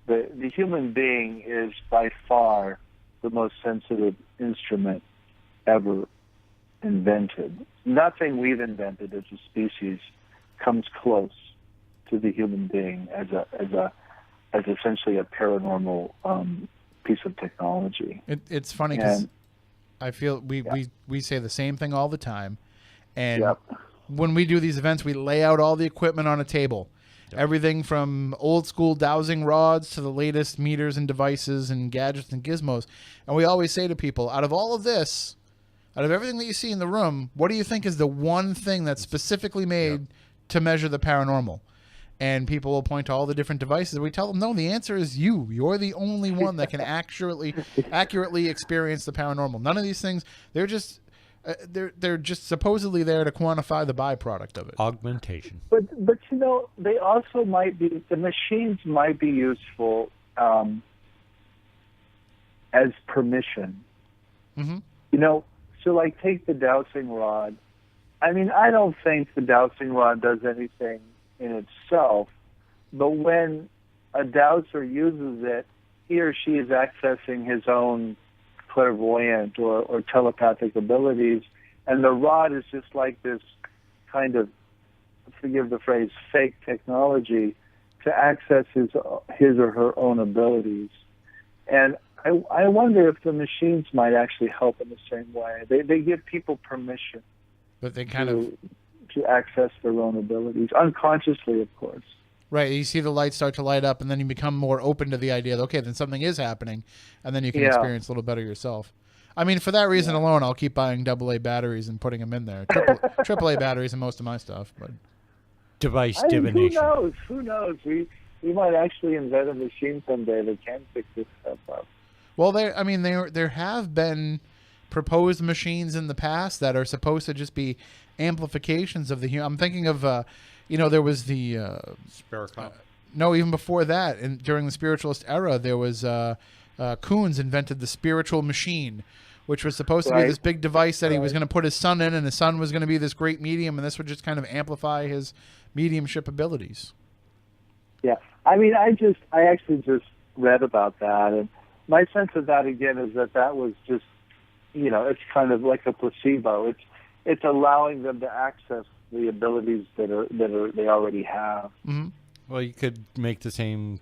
Speaker 2: The human being is by far the most sensitive instrument ever invented. Nothing we've invented as a species comes close to the human being as essentially a paranormal piece of technology.
Speaker 1: It's funny because I feel we say the same thing all the time, and when we do these events, we lay out all the equipment on a table. Everything from old school dowsing rods to the latest meters and devices and gadgets and gizmos. And we always say to people, out of all of this, out of everything that you see in the room, what do you think is the one thing that's specifically made to measure the paranormal? And people will point to all the different devices. We tell them, no, the answer is you. You're the only one that can accurately experience the paranormal. None of these things, they're just supposedly there to quantify the byproduct of it.
Speaker 3: Augmentation.
Speaker 2: But they also might be, the machines might be useful as permission.
Speaker 1: Mm-hmm.
Speaker 2: So like take the dowsing rod. I mean, I don't think the dowsing rod does anything in itself, but when a dowser uses it, he or she is accessing his own clairvoyant or telepathic abilities, and the rod is just like this kind of, forgive the phrase, fake technology to access his or her own abilities. And I wonder if the machines might actually help in the same way. They give people permission,
Speaker 1: but they
Speaker 2: to access their own abilities, unconsciously, of course.
Speaker 1: Right. You see the lights start to light up, and then you become more open to the idea that, okay, then something is happening, and then you can experience a little better yourself. I mean, for that reason alone, I'll keep buying AA batteries and putting them in there. AAA batteries in most of my stuff. But
Speaker 3: device divination.
Speaker 2: Who knows? We might actually invent a machine someday that can pick this stuff up.
Speaker 1: Well, there have been proposed machines in the past that are supposed to just be amplifications of the human. I'm thinking of, there was the
Speaker 3: Spiricom.
Speaker 1: No, even before that, and during the spiritualist era, there was Koons invented the spiritual machine, which was supposed to be this big device that he was going to put his son in, and his son was going to be this great medium, and this would just kind of amplify his mediumship abilities. Yeah,
Speaker 2: I mean, I actually just read about that, and my sense of that again is that was just, it's kind of like a placebo. It's allowing them to access the abilities that they already have.
Speaker 1: Mm-hmm.
Speaker 3: Well, you could make the same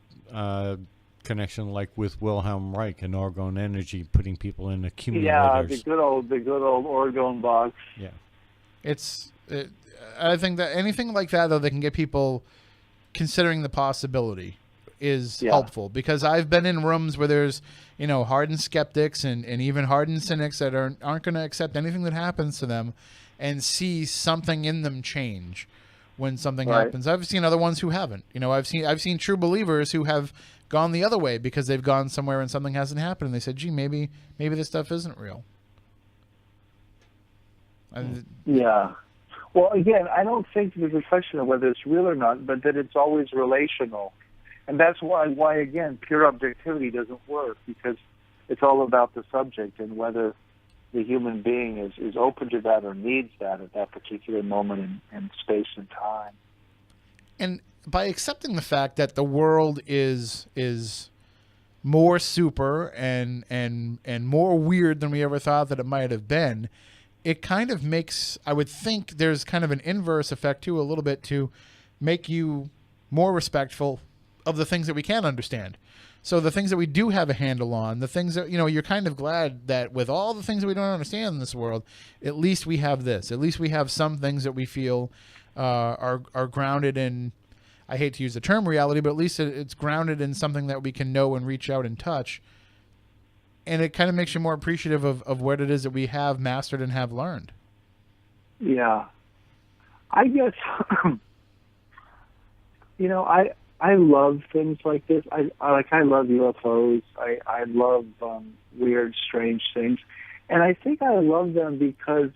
Speaker 3: connection like with Wilhelm Reich and Orgone Energy, putting people in accumulators.
Speaker 2: Yeah, the good old Orgone box.
Speaker 3: Yeah,
Speaker 1: I think that anything like that, though, they can get people considering the possibility. is helpful, because I've been in rooms where there's, hardened skeptics and even hardened cynics that aren't going to accept anything that happens to them and see something in them change when something happens. I've seen other ones who haven't. I've seen true believers who have gone the other way because they've gone somewhere and something hasn't happened, and they said, gee, maybe this stuff isn't real.
Speaker 2: Yeah. Well, again, I don't think there's a question of whether it's real or not, but that it's always relational. And that's why again, pure objectivity doesn't work, because it's all about the subject and whether the human being is open to that or needs that at that particular moment in space and time.
Speaker 1: And by accepting the fact that the world is more super and more weird than we ever thought that it might have been, it kind of makes, I would think there's kind of an inverse effect too, a little bit, to make you more respectful of the things that we can understand. So the things that we do have a handle on, the things that, you're kind of glad that with all the things that we don't understand in this world, at least we have this. At least we have some things that we feel are grounded in, I hate to use the term reality, but at least it's grounded in something that we can know and reach out and touch. And it kind of makes you more appreciative of what it is that we have mastered and have learned.
Speaker 2: Yeah. I guess, I love things like this. I love UFOs. I love weird, strange things. And I think I love them because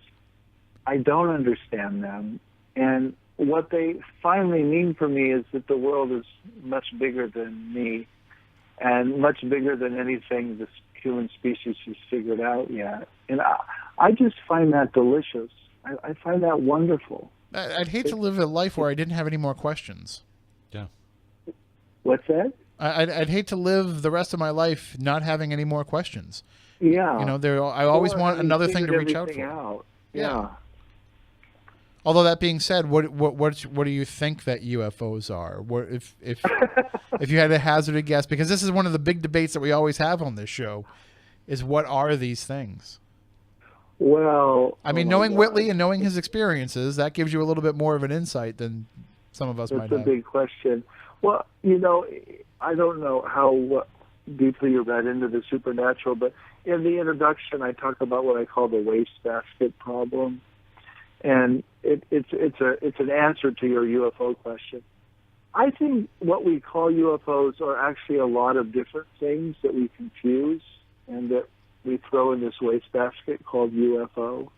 Speaker 2: I don't understand them. And what they finally mean for me is that the world is much bigger than me and much bigger than anything this human species has figured out yet. And I just find that delicious. I find that wonderful.
Speaker 1: I'd hate to live a life where I didn't have any more questions.
Speaker 3: Yeah.
Speaker 2: What's that?
Speaker 1: I'd hate to live the rest of my life not having any more questions.
Speaker 2: Yeah.
Speaker 1: I always want another thing to reach out for.
Speaker 2: Yeah.
Speaker 1: Although that being said, what do you think that UFOs are? What if you had to hazard a guess, because this is one of the big debates that we always have on this show, is what are these things?
Speaker 2: Well,
Speaker 1: I mean, knowing Whitley and knowing his experiences, that gives you a little bit more of an insight than some of us might have.
Speaker 2: That's a big question. Well, I don't know how deeply you read into the supernatural, but in the introduction, I talk about what I call the wastebasket problem, and it's an answer to your UFO question. I think what we call UFOs are actually a lot of different things that we confuse and that we throw in this wastebasket called UFO.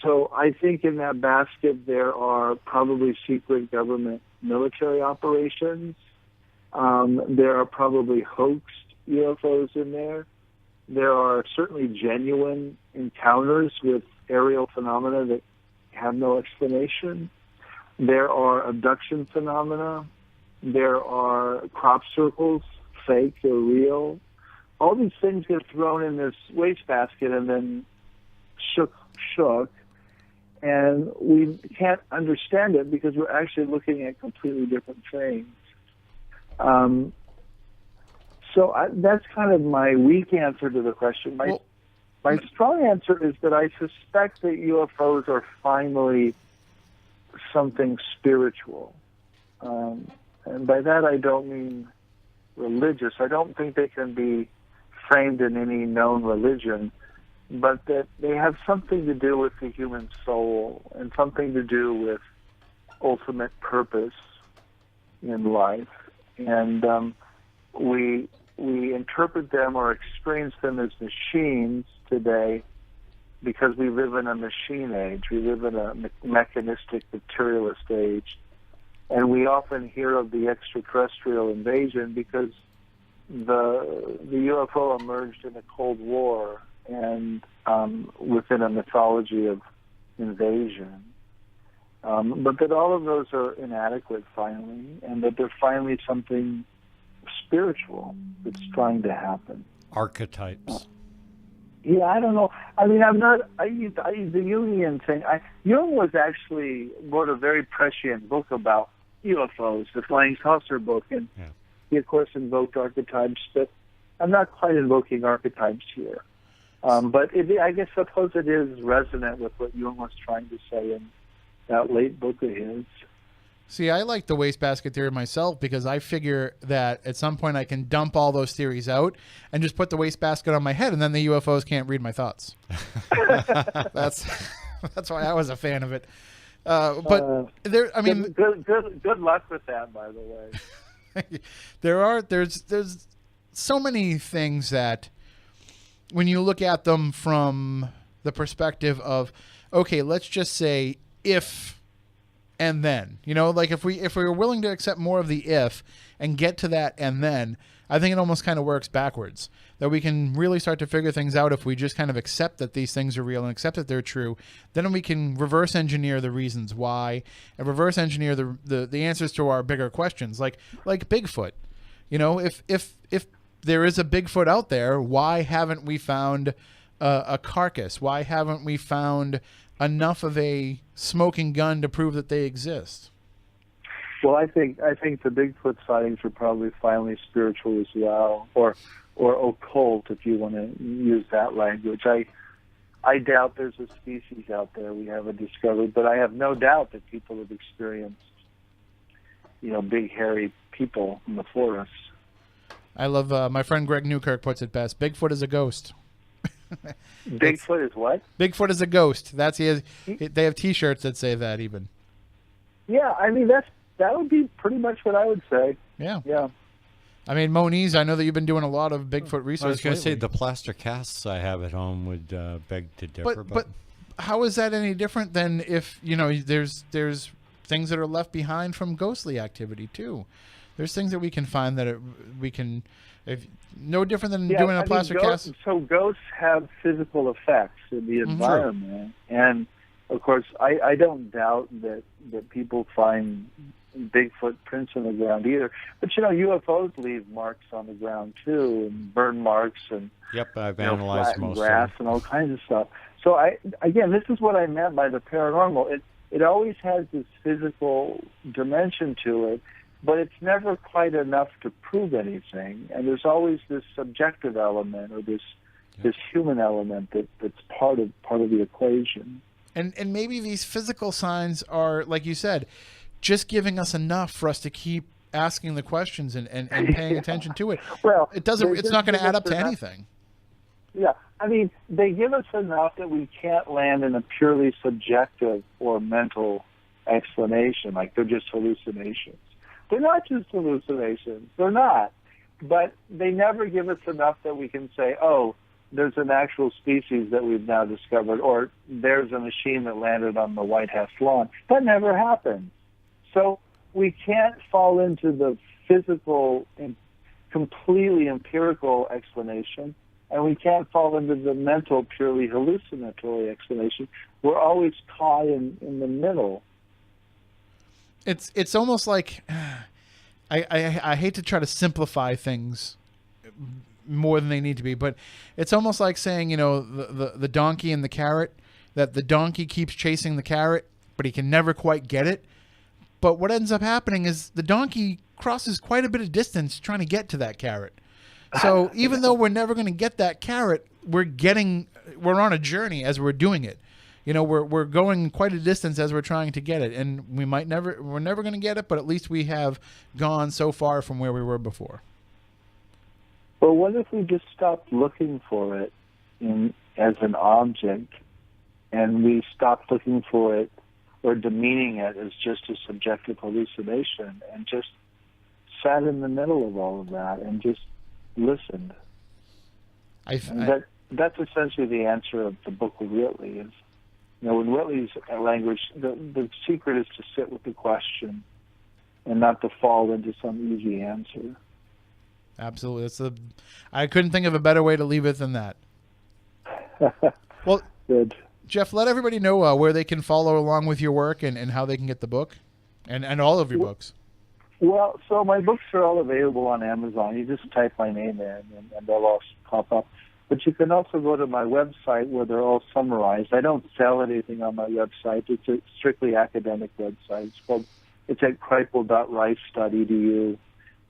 Speaker 2: So I think in that basket there are probably secret government military operations. There are probably hoaxed UFOs in there. There are certainly genuine encounters with aerial phenomena that have no explanation. There are abduction phenomena. There are crop circles, fake or real. All these things get thrown in this wastebasket and then shook. And we can't understand it because we're actually looking at completely different things. That's kind of my weak answer to the question. My strong answer is that I suspect that UFOs are finally something spiritual. And by that I don't mean religious. I don't think they can be framed in any known religion, but that they have something to do with the human soul and something to do with ultimate purpose in life. And we interpret them or experience them as machines today because we live in a machine age. We live in a mechanistic, materialist age. And we often hear of the extraterrestrial invasion because the UFO emerged in a Cold War and within a mythology of invasion. But that all of those are inadequate finally, and that they're finally something spiritual that's trying to happen.
Speaker 3: Archetypes.
Speaker 2: Yeah, I don't know. I mean, the Jungian thing. Jung wrote a very prescient book about UFOs, the Flying Saucer book, and he, of course, invoked archetypes, but I'm not quite invoking archetypes here. But I suppose it is resonant with what Jung was trying to say in that late book of his.
Speaker 1: See, I like the wastebasket theory myself because I figure that at some point I can dump all those theories out and just put the wastebasket on my head, and then the UFOs can't read my thoughts. That's why I was a fan of it. But there, I mean,
Speaker 2: good luck with that, by the way.
Speaker 1: there's so many things that when you look at them from the perspective of, okay, let's just say if and then, like if we were willing to accept more of the if and get to that and then, I think it almost kind of works backwards. That we can really start to figure things out if we just kind of accept that these things are real and accept that they're true. Then we can reverse engineer the reasons why and reverse engineer the answers to our bigger questions, like Bigfoot. If there is a Bigfoot out there, why haven't we found a carcass? Why haven't we found enough of a smoking gun to prove that they exist?
Speaker 2: Well, I think the Bigfoot sightings are probably finally spiritual as well, or occult, if you want to use that language. I doubt there's a species out there we haven't discovered, but I have no doubt that people have experienced, big hairy people in the forest.
Speaker 1: I love my friend Greg Newkirk puts it best. Bigfoot is a ghost.
Speaker 2: Bigfoot is what?
Speaker 1: Bigfoot is a ghost. They have T-shirts that say that even.
Speaker 2: Yeah, I mean that would be pretty much what I would say.
Speaker 1: Yeah.
Speaker 2: Yeah.
Speaker 1: I mean, Moniz, I know that you've been doing a lot of Bigfoot research.
Speaker 3: I was going to say
Speaker 1: lately.
Speaker 3: the plaster casts I have at home would beg to differ.
Speaker 1: But how is that any different than if there's things that are left behind from ghostly activity too? There's things that we can find that we can. No different than doing a plaster cast.
Speaker 2: So ghosts have physical effects in the environment, and of course, I don't doubt that people find Bigfoot prints on the ground either. But UFOs leave marks on the ground too, and burn marks, and
Speaker 3: I've analyzed most
Speaker 2: grass and all kinds of stuff. So this is what I meant by the paranormal. It always has this physical dimension to it, but it's never quite enough to prove anything. And there's always this subjective element or this human element that's part of the equation. And
Speaker 1: maybe these physical signs are, like you said, just giving us enough for us to keep asking the questions and paying attention to it.
Speaker 2: Well,
Speaker 1: it's not going to add up to anything.
Speaker 2: Yeah, I mean, they give us enough that we can't land in a purely subjective or mental explanation, like they're just hallucinations. They're not just hallucinations. They're not. But they never give us enough that we can say, oh, there's an actual species that we've now discovered, or there's a machine that landed on the White House lawn. That never happens. So we can't fall into the physical and completely empirical explanation, and we can't fall into the mental, purely hallucinatory explanation. We're always caught in the middle.
Speaker 1: It's almost like I hate to try to simplify things more than they need to be, but it's almost like saying, the donkey and the carrot, that the donkey keeps chasing the carrot, but he can never quite get it. But what ends up happening is the donkey crosses quite a bit of distance trying to get to that carrot. So even though we're never going to get that carrot, we're on a journey as we're doing it. We're going quite a distance as we're trying to get it, and we're never going to get it, but at least we have gone so far from where we were before.
Speaker 2: Well, what if we just stopped looking for it as an object, and we stopped looking for it or demeaning it as just a subjective hallucination, and just sat in the middle of all of that and just listened? That's essentially the answer of the book with Whitley. Is in Whitley's language, the secret is to sit with the question and not to fall into some easy answer.
Speaker 1: Absolutely. I couldn't think of a better way to leave it than that. Well,
Speaker 2: good.
Speaker 1: Jeff, let everybody know where they can follow along with your work and how they can get the book and all of your books.
Speaker 2: Well, so my books are all available on Amazon. You just type my name in and they'll all pop up. But you can also go to my website where they're all summarized. I don't sell anything on my website. It's a strictly academic website. It's at kripal.rice.edu.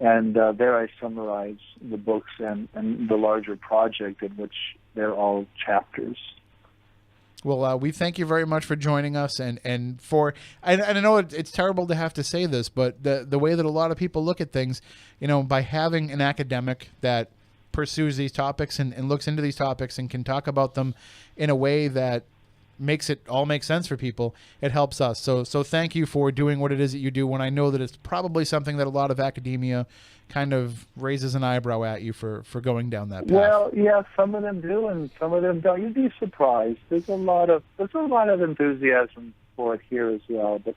Speaker 2: And there I summarize the books and the larger project in which they're all chapters.
Speaker 1: Well, we thank you very much for joining us, and for and I know it's terrible to have to say this, but the way that a lot of people look at things, by having an academic that pursues these topics and looks into these topics and can talk about them in a way that makes it all make sense for people, it helps us. So thank you for doing what it is that you do, when I know that it's probably something that a lot of academia kind of raises an eyebrow at you for going down that path.
Speaker 2: Well, yeah, some of them do and some of them don't. You'd be surprised. There's a lot of enthusiasm for it here as well. But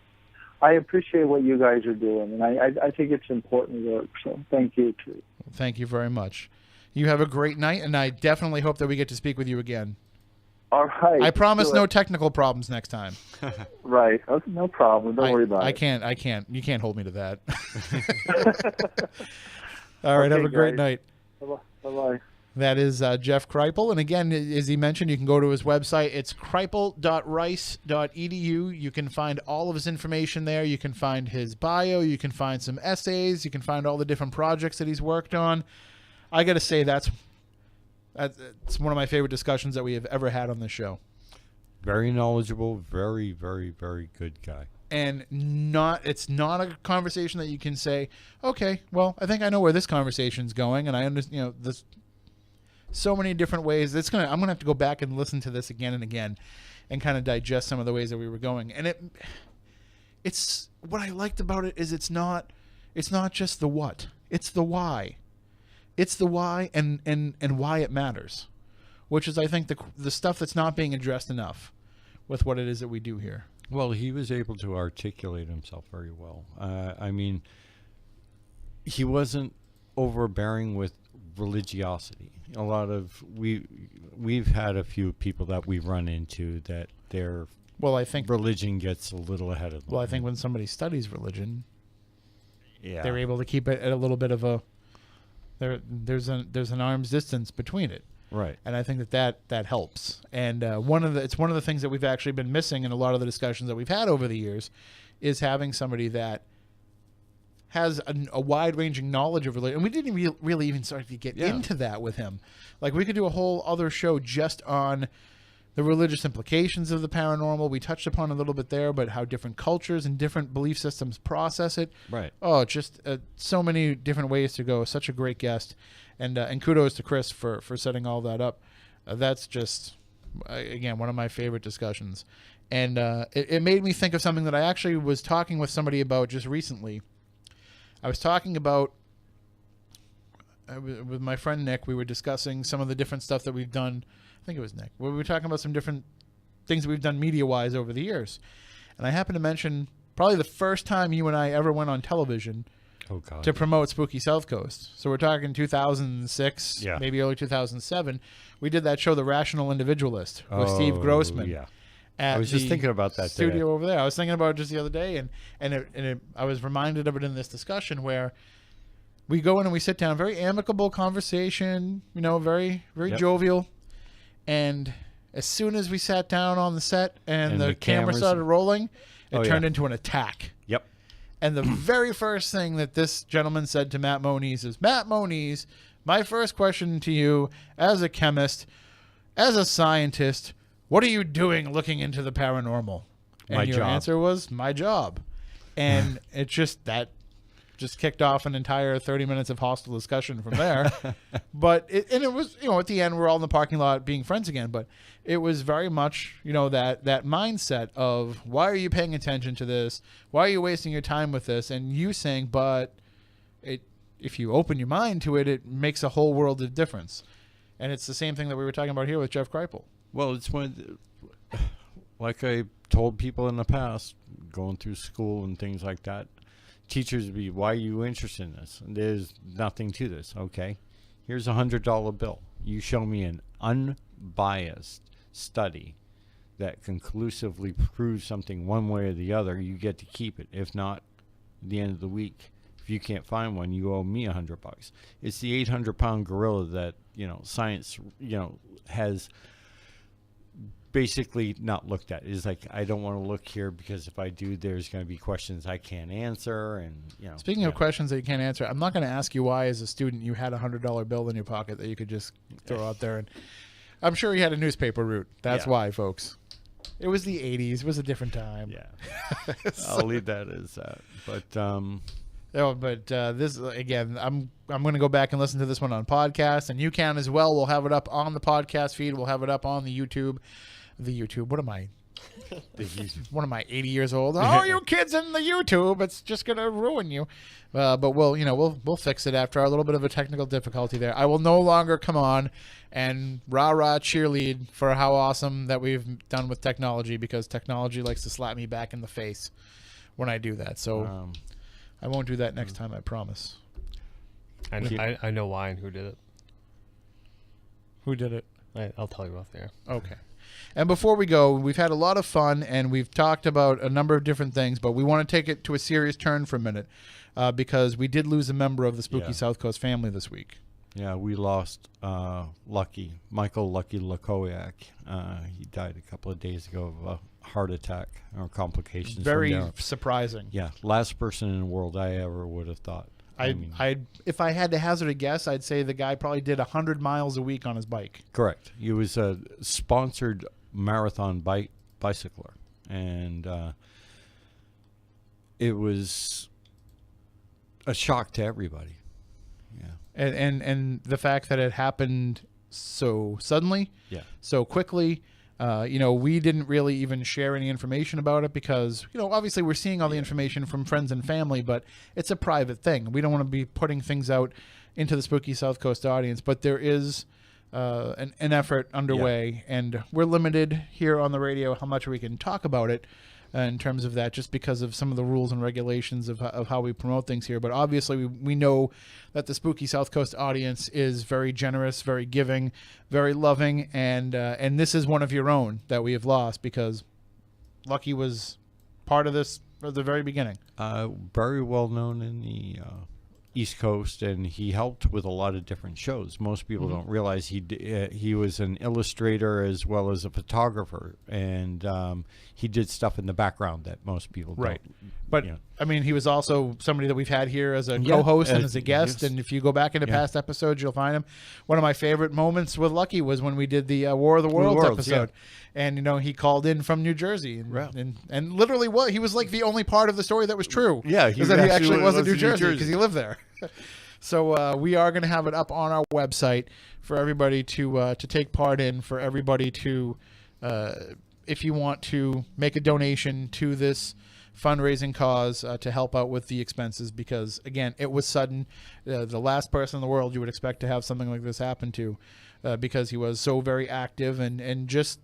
Speaker 2: I appreciate what you guys are doing, and I think it's important work. So thank you too.
Speaker 1: Thank you very much. You have a great night, and I definitely hope that we get to speak with you again.
Speaker 2: All right.
Speaker 1: I promise no technical problems next time.
Speaker 2: Right. Okay, no problem. Don't worry about it.
Speaker 1: I can't. You can't hold me to that. All right. Okay, have a great night.
Speaker 2: Bye-bye.
Speaker 1: That is Jeff Kripal. And again, as he mentioned, you can go to his website. It's kripal.rice.edu. You can find all of his information there. You can find his bio. You can find some essays. You can find all the different projects that he's worked on. I got to say, it's one of my favorite discussions that we have ever had on this show.
Speaker 3: Very knowledgeable, very, very, very good guy.
Speaker 1: And it's not a conversation that you can say, okay, well, I think I know where this conversation's going, and I understand, this so many different ways. I'm gonna have to go back and listen to this again and again, and kind of digest some of the ways that we were going. And it's what I liked about it is it's not just the what, it's the why. It's the why and why it matters, which is, I think, the stuff that's not being addressed enough with what it is that we do here.
Speaker 3: Well, he was able to articulate himself very well. I mean, he wasn't overbearing with religiosity. A lot of we've had a few people that we've run into that I think religion gets a little ahead of them.
Speaker 1: Well, I think when somebody studies religion,
Speaker 3: yeah,
Speaker 1: they're able to keep it at a little bit of a there's an arm's distance between it.
Speaker 3: Right.
Speaker 1: And I think that helps. And it's one of the things that we've actually been missing in a lot of the discussions that we've had over the years, is having somebody that has a wide-ranging knowledge of religion. And we didn't really even start to get into that with him. Like, we could do a whole other show just on the religious implications of the paranormal. We touched upon a little bit there, but how different cultures and different belief systems process it.
Speaker 3: Right.
Speaker 1: Oh, just so many different ways to go. Such a great guest. And kudos to Chris for setting all that up. That's just, again, one of my favorite discussions. And it made me think of something that I actually was talking with somebody about just recently. I was talking about, with my friend Nick, we were discussing some of the different stuff that we've done. I think it was Nick. We were talking about some different things that we've done media-wise over the years. And I happened to mention probably the first time you and I ever went on television to promote Spooky South Coast. So we're talking 2006, maybe early 2007. We did that show, The Rational Individualist, with Steve Grossman.
Speaker 3: Yeah. I was just thinking about that
Speaker 1: studio
Speaker 3: today.
Speaker 1: Over there. I was thinking about it just the other day, and I was reminded of it in this discussion where we go in and we sit down, very amicable conversation, very, very jovial. And as soon as we sat down on the set and the camera started rolling, it turned into an attack.
Speaker 3: Yep.
Speaker 1: And the very first thing that this gentleman said to Matt Moniz is, Matt Moniz, my first question to you as a chemist, as a scientist, what are you doing looking into the paranormal? And your answer was, my job. And it just kicked off an entire 30 minutes of hostile discussion from there. But it was, at the end, we're all in the parking lot being friends again. But it was very much, that mindset of, why are you paying attention to this? Why are you wasting your time with this? And you saying, but if you open your mind to it, it makes a whole world of difference. And it's the same thing that we were talking about here with Jeff Kripal.
Speaker 3: Well, it's like I told people in the past, going through school and things like that, teachers would be, why are you interested in this? And there's nothing to this. Okay, here's $100 bill. You show me an unbiased study that conclusively proves something one way or the other, you get to keep it. If not, at the end of the week, if you can't find one, you owe me $100. It's the 800-pound gorilla that science has basically not looked at. It's like, I don't want to look here because if I do, there's going to be questions I can't answer. And
Speaker 1: speaking of questions that you can't answer, I'm not going to ask you why, as a student, you had $100 bill in your pocket that you could just throw out there. And I'm sure you had a newspaper route. That's why, folks. It was the 80s. It was a different time.
Speaker 3: Yeah. I'll leave that as that. But
Speaker 1: this again, I'm going to go back and listen to this one on podcast, and you can as well. We'll have it up on the podcast feed. We'll have it up on the YouTube. What am I? What am I, 80 years old? Oh, you kids in the YouTube, it's just going to ruin you. But we'll fix it after our little bit of a technical difficulty there. I will no longer come on and rah-rah cheerlead for how awesome that we've done with technology, because technology likes to slap me back in the face when I do that. So I won't do that next time, I promise.
Speaker 4: I know why and who did it.
Speaker 1: Who did it?
Speaker 4: I'll tell you off there.
Speaker 1: Okay. And before we go, we've had a lot of fun, and we've talked about a number of different things, but we want to take it to a serious turn for a minute, because we did lose a member of the Spooky South Coast family this week.
Speaker 3: Yeah, we lost Michael Lucky Lakowiak. He died a couple of days ago of a heart attack or complications.
Speaker 1: Very surprising.
Speaker 3: Yeah, last person in the world I ever would have thought.
Speaker 1: If I had to hazard a guess, I'd say the guy probably did 100 miles a week on his bike.
Speaker 3: Correct. He was a sponsored marathon bicycler, and it was a shock to everybody. Yeah,
Speaker 1: and the fact that it happened so suddenly, so quickly. We didn't really even share any information about it because, obviously we're seeing all the information from friends and family, but it's a private thing. We don't want to be putting things out into the Spooky South Coast audience, but there is an effort underway, and we're limited here on the radio how much we can talk about it in terms of that, just because of some of the rules and regulations of how we promote things here. But obviously we know that the Spooky South Coast audience is very generous, very giving, very loving, and this is one of your own that we have lost, because Lucky was part of this from the very beginning.
Speaker 3: Very well known in the East Coast, and he helped with a lot of different shows. Most people don't realize he was an illustrator as well as a photographer, and he did stuff in the background that most people don't.
Speaker 1: But I mean, he was also somebody that we've had here as a co-host and as a guest. And if you go back into past episodes, you'll find him. One of my favorite moments with Lucky was when we did the War of the Worlds episode. And, he called in from New Jersey. And literally, he was like the only part of the story that was true.
Speaker 3: Yeah,
Speaker 1: he actually was in New Jersey because he lived there. So we are going to have it up on our website for everybody to take part in, for everybody to, if you want to make a donation to this fundraising cause to help out with the expenses, because again, it was sudden. The last person in the world you would expect to have something like this happen to, because he was so very active and just,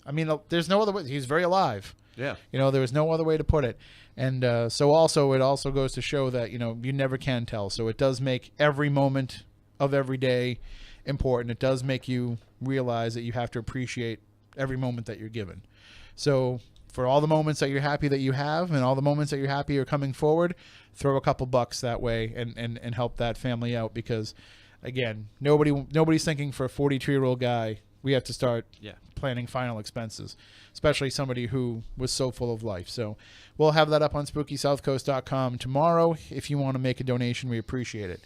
Speaker 1: I mean, there's no other way. He's very alive.
Speaker 3: Yeah.
Speaker 1: There was no other way to put it. And so also, it also goes to show that, you never can tell. So it does make every moment of every day important. It does make you realize that you have to appreciate every moment that you're given. So for all the moments that you're happy that you have, and all the moments that you're happy are coming forward, throw a couple bucks that way and help that family out, because again, nobody's thinking for a 42-year-old guy, we have to start planning final expenses, especially somebody who was so full of life. So we'll have that up on SpookySouthCoast.com tomorrow. If you want to make a donation, we appreciate it.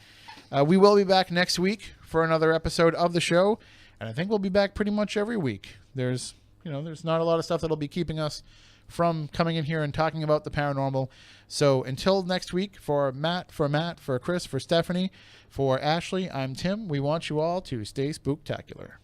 Speaker 1: We will be back next week for another episode of the show, and I think we'll be back pretty much every week. There's not a lot of stuff that'll be keeping us from coming in here and talking about the paranormal. So until next week, for Matt, for Chris, for Stephanie, for Ashley, I'm Tim. We want you all to stay spooktacular.